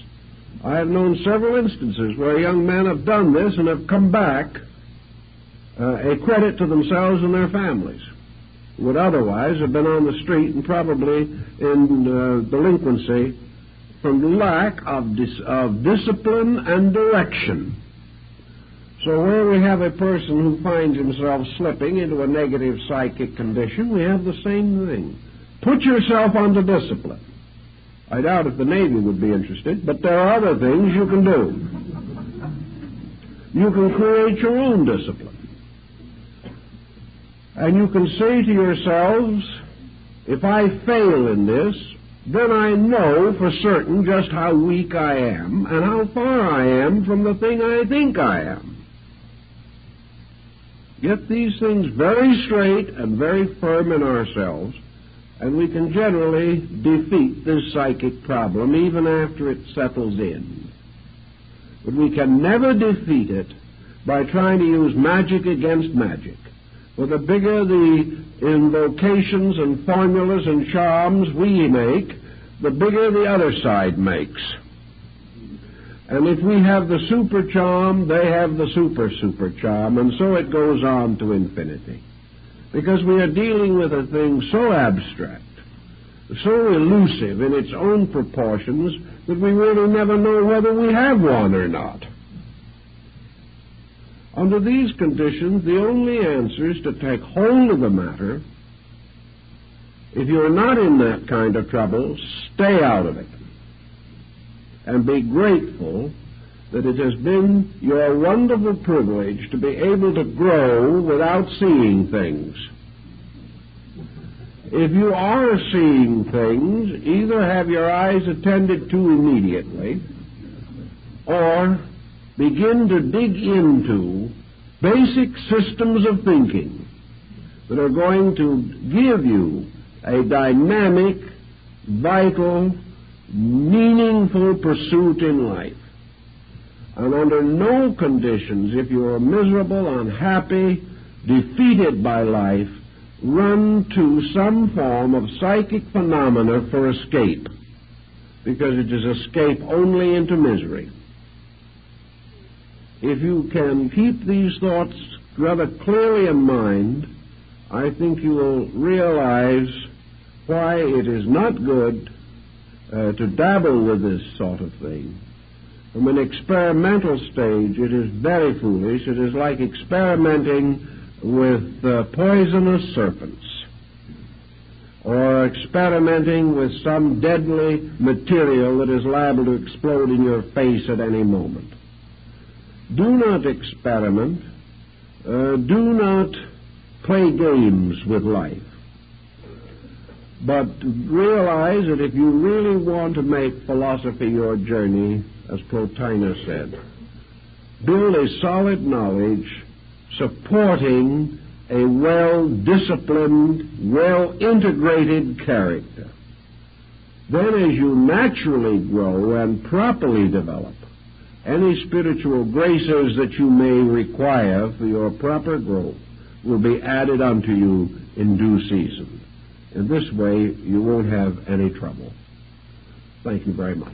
I have known several instances where young men have done this and have come back a credit to themselves and their families, who would otherwise have been on the street and probably in delinquency from lack of discipline and direction. So where we have a person who finds himself slipping into a negative psychic condition, we have the same thing. Put yourself under discipline. I doubt if the Navy would be interested, but there are other things you can do. You can create your own discipline. And you can say to yourselves, if I fail in this, then I know for certain just how weak I am and how far I am from the thing I think I am. get these things very straight and very firm in ourselves, and we can generally defeat this psychic problem even after it settles in. But we can never defeat it by trying to use magic against magic. For the bigger the invocations and formulas and charms we make, the bigger the other side makes. And if we have the super charm, they have the super charm, and so it goes on to infinity. Because we are dealing with a thing so abstract, so elusive in its own proportions, that we really never know whether we have one or not. Under these conditions, the only answer is to take hold of the matter. If you're not in that kind of trouble, stay out of it. And be grateful that it has been your wonderful privilege to be able to grow without seeing things. If you are seeing things, either have your eyes attended to immediately, or begin to dig into basic systems of thinking that are going to give you a dynamic, vital, meaningful pursuit in life. And under no conditions, if you are miserable, unhappy, defeated by life, run to some form of psychic phenomena for escape, because it is escape only into misery. If you can keep these thoughts rather clearly in mind, I think you will realize why it is not good to dabble with this sort of thing. From an experimental stage, it is very foolish. It is like experimenting with poisonous serpents, or experimenting with some deadly material that is liable to explode in your face at any moment. Do not experiment. Do not play games with life. But realize that if you really want to make philosophy your journey, as Plotinus said, build a solid knowledge supporting a well-disciplined, well-integrated character. Then as you naturally grow and properly develop, any spiritual graces that you may require for your proper growth will be added unto you in due season. In this way, you won't have any trouble. Thank you very much.